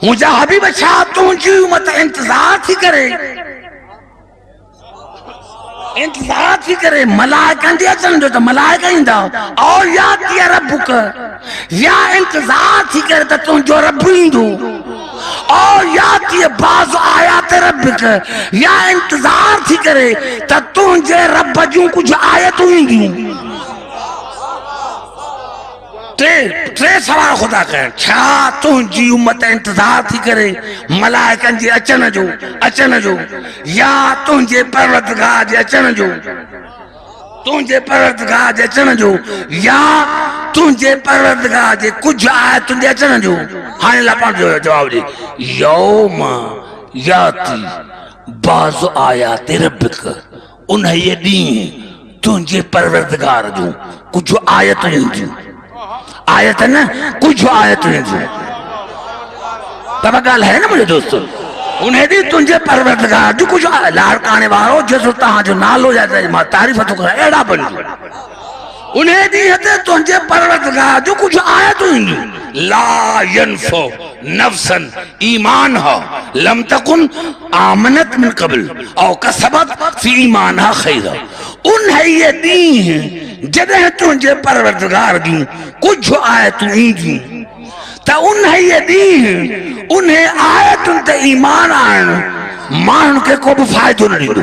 मुंहिंजा हबीब छा तुंहिंजी उम्मत इंतजार थी करे मलाइकनि जे अचण जो? त मलाइका ईंदा और या तिया रब्बुक या इंतजार थी करे त तुंहिंजो रब ईंदो और या तिया बाज़ आयात रब्बिक या इंतजार थी करे त तुंहिंजे रब जूं कुझु आयतूं ईंदियूं। टे सवाल खुदा करण छा तुंहिंजी उम्मत इंतजार थी करे मलाइकनि जे अचण जो या तुंहिंजे परवरदिगार जे अचण जो या तुंहिंजे परवरदिगार जे कुझु आयतुनि जे अचण जो? हाणे लापा जो जवाब ॾे। यौम याती बाज़ आयात रब्बिक उन ॾींहुं तुंहिंजे परवरदिगार जूं कुझु आयतूं ईंदियूं। आयत न कुछ आयत बाबा ॻाल्हाए न मुंहिंजे दोस्त उन ॾींहुं तुंहिंजे परवरदिगार जो कुझु लाड़काणे वारो जेको तव्हांजो नालो या मां तारीफ़ थो कयां अहिड़ा बणिजो। उन ॾींहुं ते तुंहिंजे परवरदिगार जो कुझु आयतूं ईंदियूं। ला यनफु नफ्सन ईमानहा लम तकुन आमनत मिन क़बल औ कसबत फी ईमानहा खैरा। उन ॾींहुं जॾहिं तुंहिंजे परवरदिगार जूं कुझु आयतूं ईंदियूं त उन ॾींहुं उन आयतुनि ते ईमान आणणु माण्हुनि खे को बि फ़ाइदो न ॾींदो।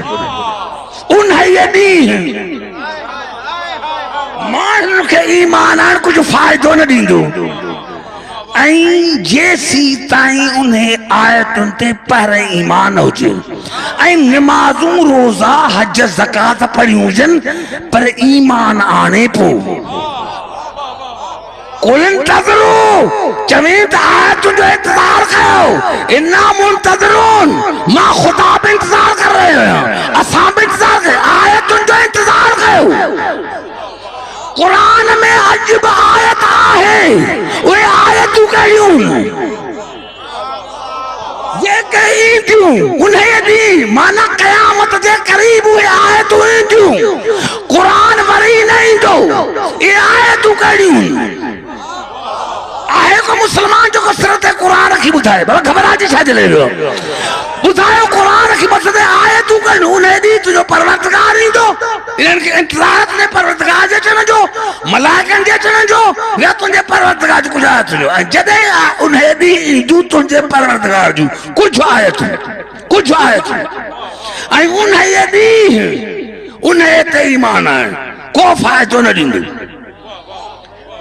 उन ॾींहुं माण्हुनि खे ईमान आणणु कुझु फ़ाइदो न ॾींदो। ऐं जेसी ताईं उन आयतुनि ते पहिरें ईमान हुजे ऐं निमाज़ूं रोज़ा हज ज़कात पढ़ियूं हुजनि पर ईमान आणे पोइ कुल इंतज़रू चवी त आए तुझो इंतजार कयो इन्ना मुंतज़रून मां खुदा भी इंतजार कर रहे हैं असां भी इंतजार कर आए तुझो इंतजार कयो कुरान में अजब आयत है वे आयतूं कहियूं ये कही क्यों उन्हें दी माना कयामत के करीब हुए आयतूं ईंदियूं कुरान वरी नहीं दो ये आयतूं कहियूं आहे को मुसलमान जो को सिरत कुरान रखी बुधाए बाबा घबराहट छा जे ले रहियो बुधायो कुरान रखी मसद आयतूं कहियूं उन्हें दी तुझो परवरदिगार ईंदो इन्हनि खे इंतज़ार ने परवरदिगार जे अचण जो मलाइकनि जे अचण जो या तुंहिंजे परवरदिगार जो कुझु आयतूं जो ऐं जॾहिं उन्हें दी ईंदियूं तुंहिंजे परवरदिगार जूं कुझु आयतूं ऐं उन्हें दी उन्हें ते ईमान आहे को फ़ाइदो न ॾींदो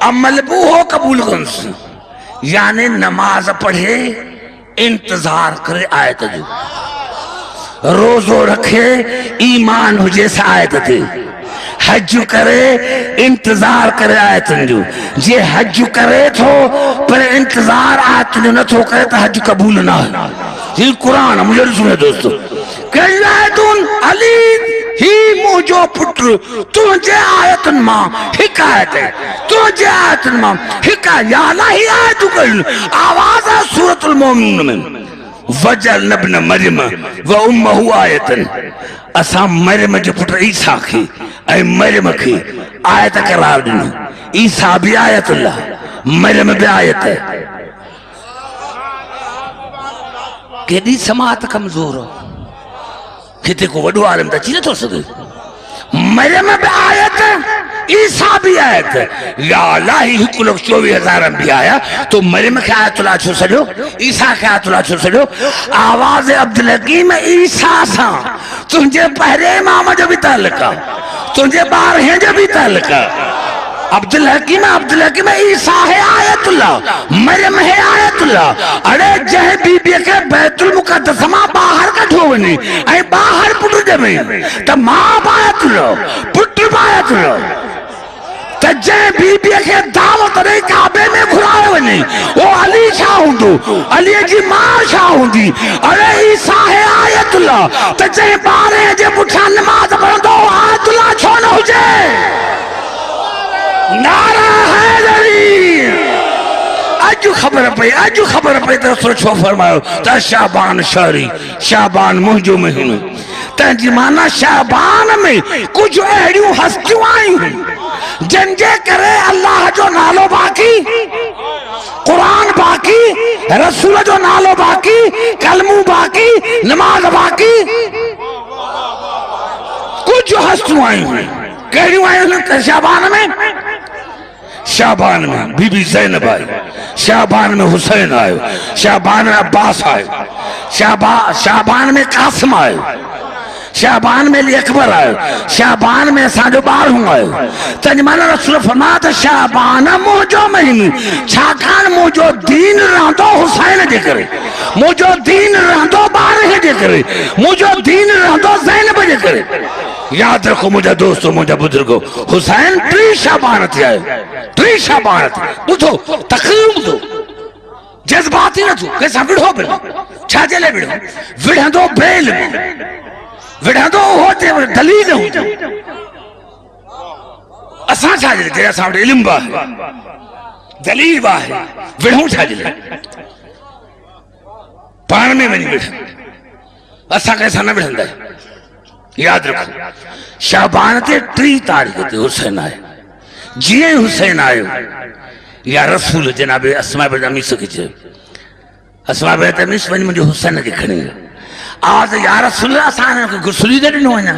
अमल भी हो कबूल कंस यानी नमाज पढ़े इंतजार करे आयत जो रोजो रखे ईमान हुजे सा आयत थे हज करे इंतजार करे आयतन जो जे हज करे थो पर इंतजार आयतन जो न थो करे तो हज कबूल ना ये कुरान मुझे सुने दोस्तों कई आयतुन अली ही मुझो पुत्र तुझे आयतन मां हिकायत है तुझे आयतन मां हिकायत या ही आयतु कर आवाज है सूरतुल मोमिन में वजल नबन मरियम व उम्महु आयतन असा मरियम जो पुत्र ईसा खे ऐ मरियम खे आयत करार दिनो ईसा भी आयतुल्लाह मरियम भी आयत है केडी समात कमजोर हो किते को वडो आलम त अची नथो सघे मरियम भी आयत ईसा भी आयत या अलाही 1,24,000 अंबिया आया तो मरियम खे आयतुल्लाह छो सॾियो ईसा खे आयतुल्लाह छो सॾियो आवाज़ अब्दुल हकीम ईसा सां तुंहिंजे पहिरें इमाम जो भी ताल्लुक आहे तुंहिंजे 12हें जो भी ताल्लुक आहे अब्दुल हकीम ईसा है आयतुल्लाह मरियम है आयतुल्लाह अरे जह बीबी के बैतुल मुक़द्दस मां बाहर कढो वने ऐ बाहर पुट जमे त मां आयतुल्लाह पुट आयतुल्लाह त जह बीबी के दावत रे काबे में घुराए वने ओ अली छा हुंदो अली जी मां छा हुंदी अरे ईसा है आयतुल्लाह त जह बारे जे पुठा नमाज पढ़ंदो आयतुल्लाह छो न हुजे नारा हैदरी अजु खबर पई त रसूल छो फरमायो त शाबान शहरी शाबान मुंहिंजो महीनो तंहिंजी माना शाबान में कुछ अहिड़ियूं हस्तियूं आहियूं जंहिंजे करे अल्लाह जो नालो बाक़ी कुरान बाक़ी रसूल जो नालो बाक़ी कलमू बाक़ी नमाज बाक़ी कुछ हस्तियूं आहियूं कहिड़ियूं आहियूं शाबान में बीबी ज़ैनब आई शाबान में हुसैन आयो शाबान में अब्बास आयो शाबान में कासिम आयो शाबान में अली अकबर आयो शाबान में असांजो ॿारहों आयो तंहिंजी माना रसूल फरमाया त शाबान मुंहिंजो महीनो छाकाणि मुंहिंजो दीन रहंदो हुसैन जे करे मुंहिंजो दीन रहंदो 12 जे करे मुंहिंजो दीन रहंदो ज़ैनब जे करे याद रखो मुझा दोस्तों मुझा बुजुर्गो हुसैन 3 शाबान थे आयो 3 शाबान थे बुधो तकरीर बुधो जज्बाती न तू कैसा विढ़ो बिल छा जे ले विढ़ो विढ़ंदो बेल में विढ़ंदो होते दलील होते असा छा जे जे असा इल्म बा दलील बा विढ़ो छा जे पाण में वनी विढ़ असा कैसा न विढ़ंदा याद रखो शाबान ते 3 तारीख ते हुसैन आए जिए हुसैन आयो या रसूल जनाब अस्मा बिन अमीस के चयो अस्मा बिन अमीस वनी मुझे हुसैन के खणी आज या रसूल असान के गुस्ली दे नो ना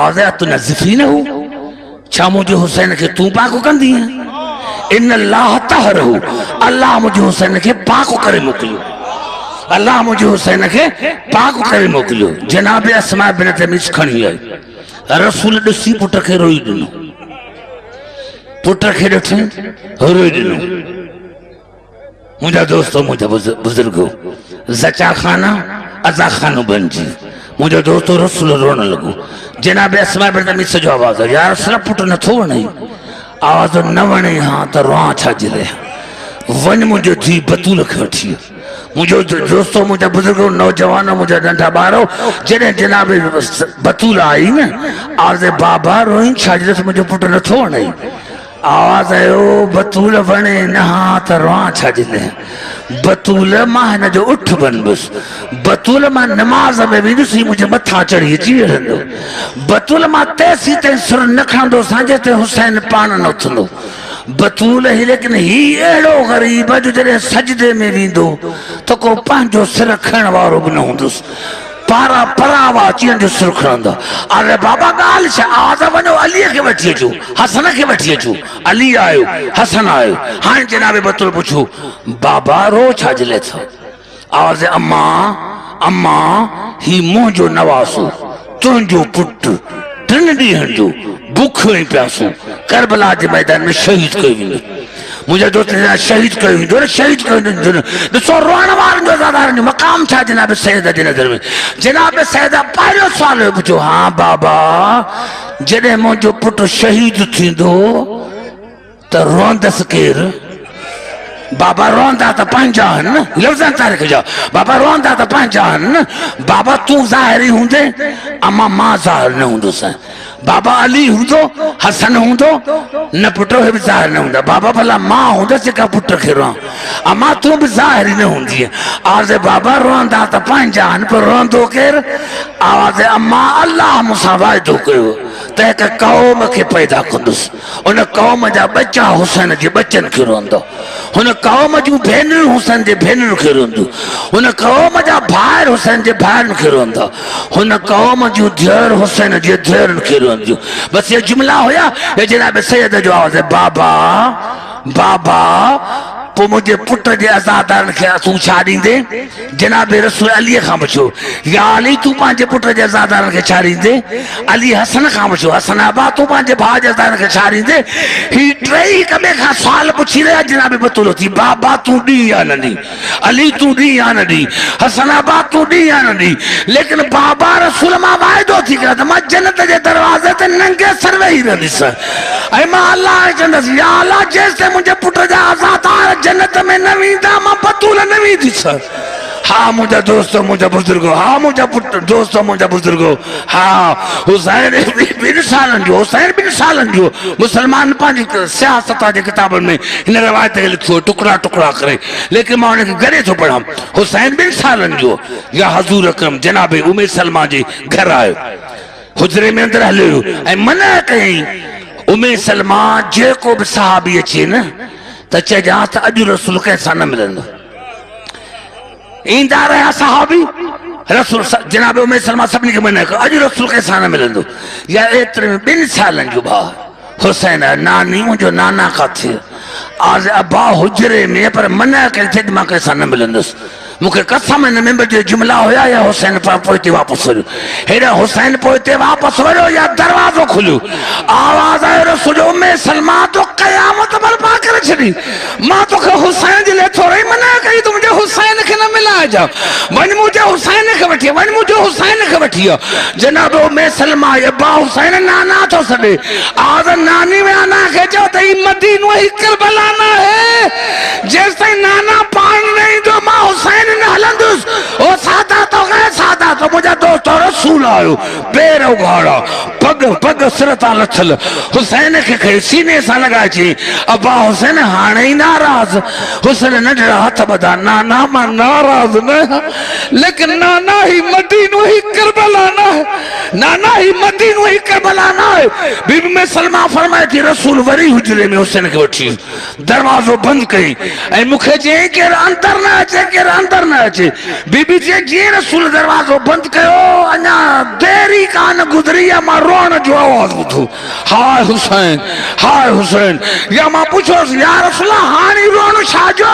आज तू नज़फी न हो छा मुझे हुसैन के तू पाको कंदी है इन अल्लाह तहरहु अल्लाह मुझे हुसैन के पाको करे मोकलियो अल्लाह मुझे हुसैन के पाक करे मोकलियो जनाब अस्मा बिन अमीस खणी आई रसूल दसी पुट के रोई दिनो पुट के ॾिठे रोई दिनो मुझा दोस्तों मुझा बुजुर्गो जचा खाना अजा खानो बनजी मुझा दोस्तों रसूल रोने लगो जनाब अस्मा बिन अमीस जो आवाज यार रसूल पुट न थो वणे आवाज न वणे हां त रोआ छा जे वन मुझे थी बतूल खे वठी मुझो दोस्तों मुझा बुजुर्गो नौजवान मुझा नंढा ॿारो जॾहिं जनाब बतूल आई न आज बाबा रोई छाजरस मुझो पुट नथो वणे आवाज आयो बतूल वणे न हा त रोआ छाजले बतूल मां हिन जो उठ बन बस बतूल मां नमाज में वेंदुसि मुझे मथा चढ़ी अची वेंदो बतूल मां तेसी ते सुर न खणंदो सांजे ते हुसैन पान न उथंदो बतूल ही लेकिन ही अड़ो गरीब जो जॾहिं सजदे में वेंदो त को पंहिंजो सिर खणण वारो बि न हूंदुसि पारा परावा अची जो सिर खणंदा अरे बाबा ॻाल्हि छा आवाज़ वञो अलीअ खे वठी अचो हसन खे वठी अचो अली आयो हसन आयो हाणे जनाब बतूल पुछो बाबा रो छाजे लाइ था आवाज़ अम्मा अम्मा ही मुंहिंजो नवासो तुंहिंजो पुटु 3 ॾींहंनि जो बुखियो ऐं प्यासो करबला जे मैदान में शहीद कयो वेंदो मुझे दोस्त शहीद कयो वेंदो शहीद कयो वेंदो ॾिसो रोअण वारनि जो ज़ादारनि जो मक़ाम छा जनाब सैयद जे नज़र में जनाब सैयद पहिरियों सुवाल पुछो हा बाबा जॾहिं मुंहिंजो पुटु शहीद थींदो त रोंदसि केरु बाबा रोंदा त पंहिंजा आहिनि न लफ़्ज़नि तारीख़ जा बाबा रोंदा त पंहिंजा आहिनि न बाबा तूं ज़ाहिरी हूंदे अम्मा मां ज़ाहिर न हूंदुसि बाबा अली हूंदो हसन हूंदो न पुटो बि ज़ाहिर न हूंदा बाबा भला मां हूंदसि जेका पुट खे रोआ अम्मा तूं बि ज़ाहिरी न हूंदी आवाज़ बाबा रोंदा त पंहिंजा आहिनि पर रोंदो केरु आवाज़ अम्मा अल्लाह मूंसां वाइदो कयो त हिकु क़ौम खे पैदा कंदुसि उन क़ौम जा बच्चा हुसैन जे बच्चनि खे रोंदो हुन क़ौम जूं भेनरूं हुसैन जे भेनरुनि खे रोंदियूं हुन क़ौम जा भाइर हुसैन जे भाइरनि खे रोंदा हुन क़ौम जूं धीअर हुसैन जे धीअरुनि खे रोंदियूं बसि ये जुमिला हुया हे जनाब सैयद जो आवाज़ बाबा बाबा पोइ मुंहिंजे पुट जे अज़ादारनि खे तूं छा ॾींदे जनाब रसूल अलीअ खां पुछो या अली तूं पंहिंजे पुट जे अज़ादारनि खे छा ॾींदे अली हसन खां पुछो हसन अबा तूं पंहिंजे भाउ जे अज़ादारनि खे छा ॾींदे ही टई हिक ॿिए खां सुवाल पुछी रहिया जनाब बतूल थी बाबा तूं ॾी या न ॾी अली तूं ॾी या न ॾी हसन अबा तूं ॾी या न ॾी लेकिन बाबा रसूल मां वाइदो थी कयां त मां जन्नत जे दरवाज़े ते नंगे सर वेही रहंदुसि ऐं मां अलाह चवंदसि या अलाह जेसि ताईं मुंहिंजे पुट जा अज़ादार जन्नत में न वेंदा मां बतूल न वेंदुसि हा मुंहिंजा दोस्त मुंहिंजा बुजुर्गो हा मुंहिंजा पुट दोस्त मुंहिंजा बुजुर्गो हा हुसैन 2 सालनि जो हुसैन 2 सालनि जो मुस्लमान पंहिंजी सियासत जे किताबनि में हिन रवायत खे लिखियो टुकड़ा टुकड़ा करे लेकिन मां हुनखे गॾे थो पढ़ां हुसैन 2 सालनि जो या हज़ूर अकरम जनाब उम्मे सलमा जे घर आयो हुजरे में अंदरि हलियो ऐं मना कयईं उम्मे सलमा जेको बि सहाबी अचे न त चइजांसि त अॼु रसूल कंहिंसां न मिलंदो ईंदा रहिया सहाबी रसूल जनाब उम्मे सलमा सभिनी खे मना कयो अॼु रसूल कंहिंसां न मिलंदो या एतिरे में 2 सालनि जो भाउ हुसैन नानी मुंहिंजो नाना काथे आज अबा हुजरे में पर मना कई थिए मां कंहिंसां न मिलंदुसि मूंखे कसम हिन मेंबर जो जुमिला हुया या हुसैन पोइ हिते वापसि वञो हेॾा हुसैन पोइ हिते वापसि वञो या दरवाज़ो खुलियो आवाज़ आयो रसूल उम्मे सलमा तो क़यामत बर्पा करे छॾी मां तोखे हुसैन जे लाइ थोरी मना कई तूं मुंहिंजे हुसैन खे न मिलाए जा वञ मुंहिंजे हुसैन खे वठी वञ मुंहिंजे हुसैन खे वठी जनाब उम्मे सलमा अबा हुसैन नाना थो सॾे आवाज़ नानी में आना खे चयो त ही मदीनो ही करबला न है जेसि ताईं नाना पाण न ईंदो मां हुसैन न हलंदुसि ओ सादा तो गए सादा तो मुंहिंजा दोस्त रसूल आयो पेर उघाड़ा पग पग सिर तां लथल हुसैन खे खई सीने सां लॻाए चई अबा हुसैन हाणे ई नाराज़ हुसैन नंढड़ा हथ ॿधा नाना मां नाराज़ न लेकिन नाना ही मदीनो ही करबला न है नाना ही मदीनो ही करबला न है बीबी में सलमा फरमाए थी रसूल वरी हुजरे में हुसैन खे वठी दरवाज़ो बंदि कई ऐं मूंखे चयईं केरु अंदरि न अचे केरु अंदरि न अचे बीबी चई जीअं रसूल दरवाज़ो बंदि कयो अञा देरी कान गुज़री आहे मां रोअण जो आवाज़ ॿुधो हाय हुसैन या मां पुछोसि या रसूल हाणे रोअण छाजो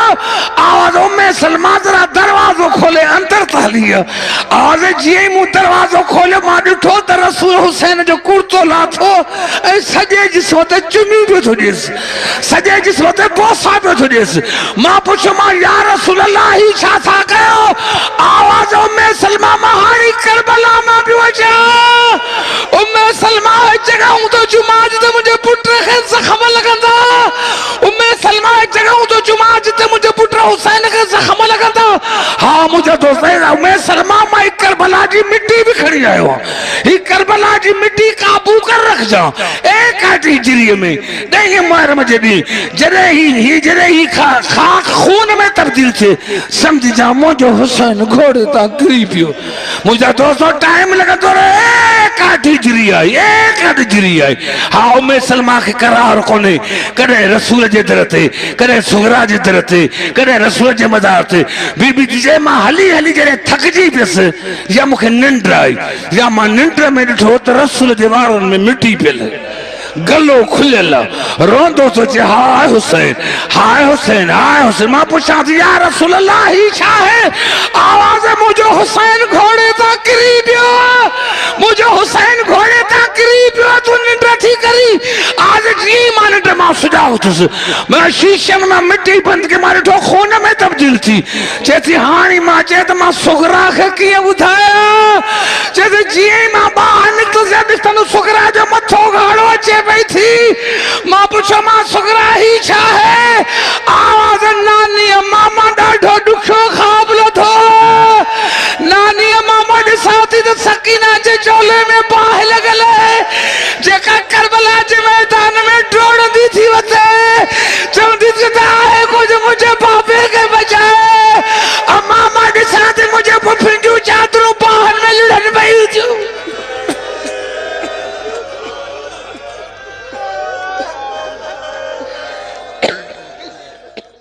आवाज़ उम्मे सलमा जरा दरवाज़ो खोले अंदरि त हली आवाज़ जीअं ई मूं दरवाज़ो खोलियो मां ॾिठो त रसूल हुसैन जो कुर्तो लाथो ऐं सॼे जिस्म ते चुमी पियो थो ॾियसि सॼे जिस्म ते बोसा पियो थो ॾियसि मां पुछियो मां या रसूल अल्लाह ही छा था कयो आवाज़ उम्मे सलमा मां हाणे करबला मां पियो अचां उम्मे सलमा जॻहूं तो जुमा ते मुंहिंजे पुट खे ज़ख़्म लॻंदा उम्मे सलमा जॻहूं तो जुमा जिते मुझे पुट हुसैन के जख्म लगा था। हाँ मुझे तो मैं सलमा माई करबला जी मिट्टी भी खड़ी आयो ही करबला जी मिट्टी काबू कर रख जा एक आटी हिजरी में नहीं मार मुझे भी जरे ही खाक खून में तब्दील थे समझ जा मुझे हुसैन घोड़े ता गिरी पियो मुझे दोस्तों टाइम लगा तो एक आटी हिजरी आई हाँ मैं सलमा के करार कोने कदे रसूल जे दर ते कदे सुगरा जे दर ते कदे रसूल जे मदार ते बीबी जे मां हली हली जरे थकजी पियस या मुखे निंड आई या मां निंड में ॾिठो त रसूल जे वारनि में मिट्टी पियल गलो खुलियल रोंदो तो चे हाय हुसैन हाय हुसैन हाय हुसैन मां पुछां थी या रसूल अल्लाह ही छा है आवाज मुझे हुसैन घोड़े ता किरी पियो मुझे हुसैन घोड़े ता किरी पियो तू निंड थी करी आज जी मां निंड मां सुजा उथस मैं शीशे में मिट्टी बंद के मारे तो खून में तब्दील थी चेती हाणी मां चे त मां सुगरा के किए बुधाया चेती जी मां बाहर निकल से दिस्तन सुगरा जो मथो गाड़ो चे पई थी मां पुछो मां सुगरा ही छा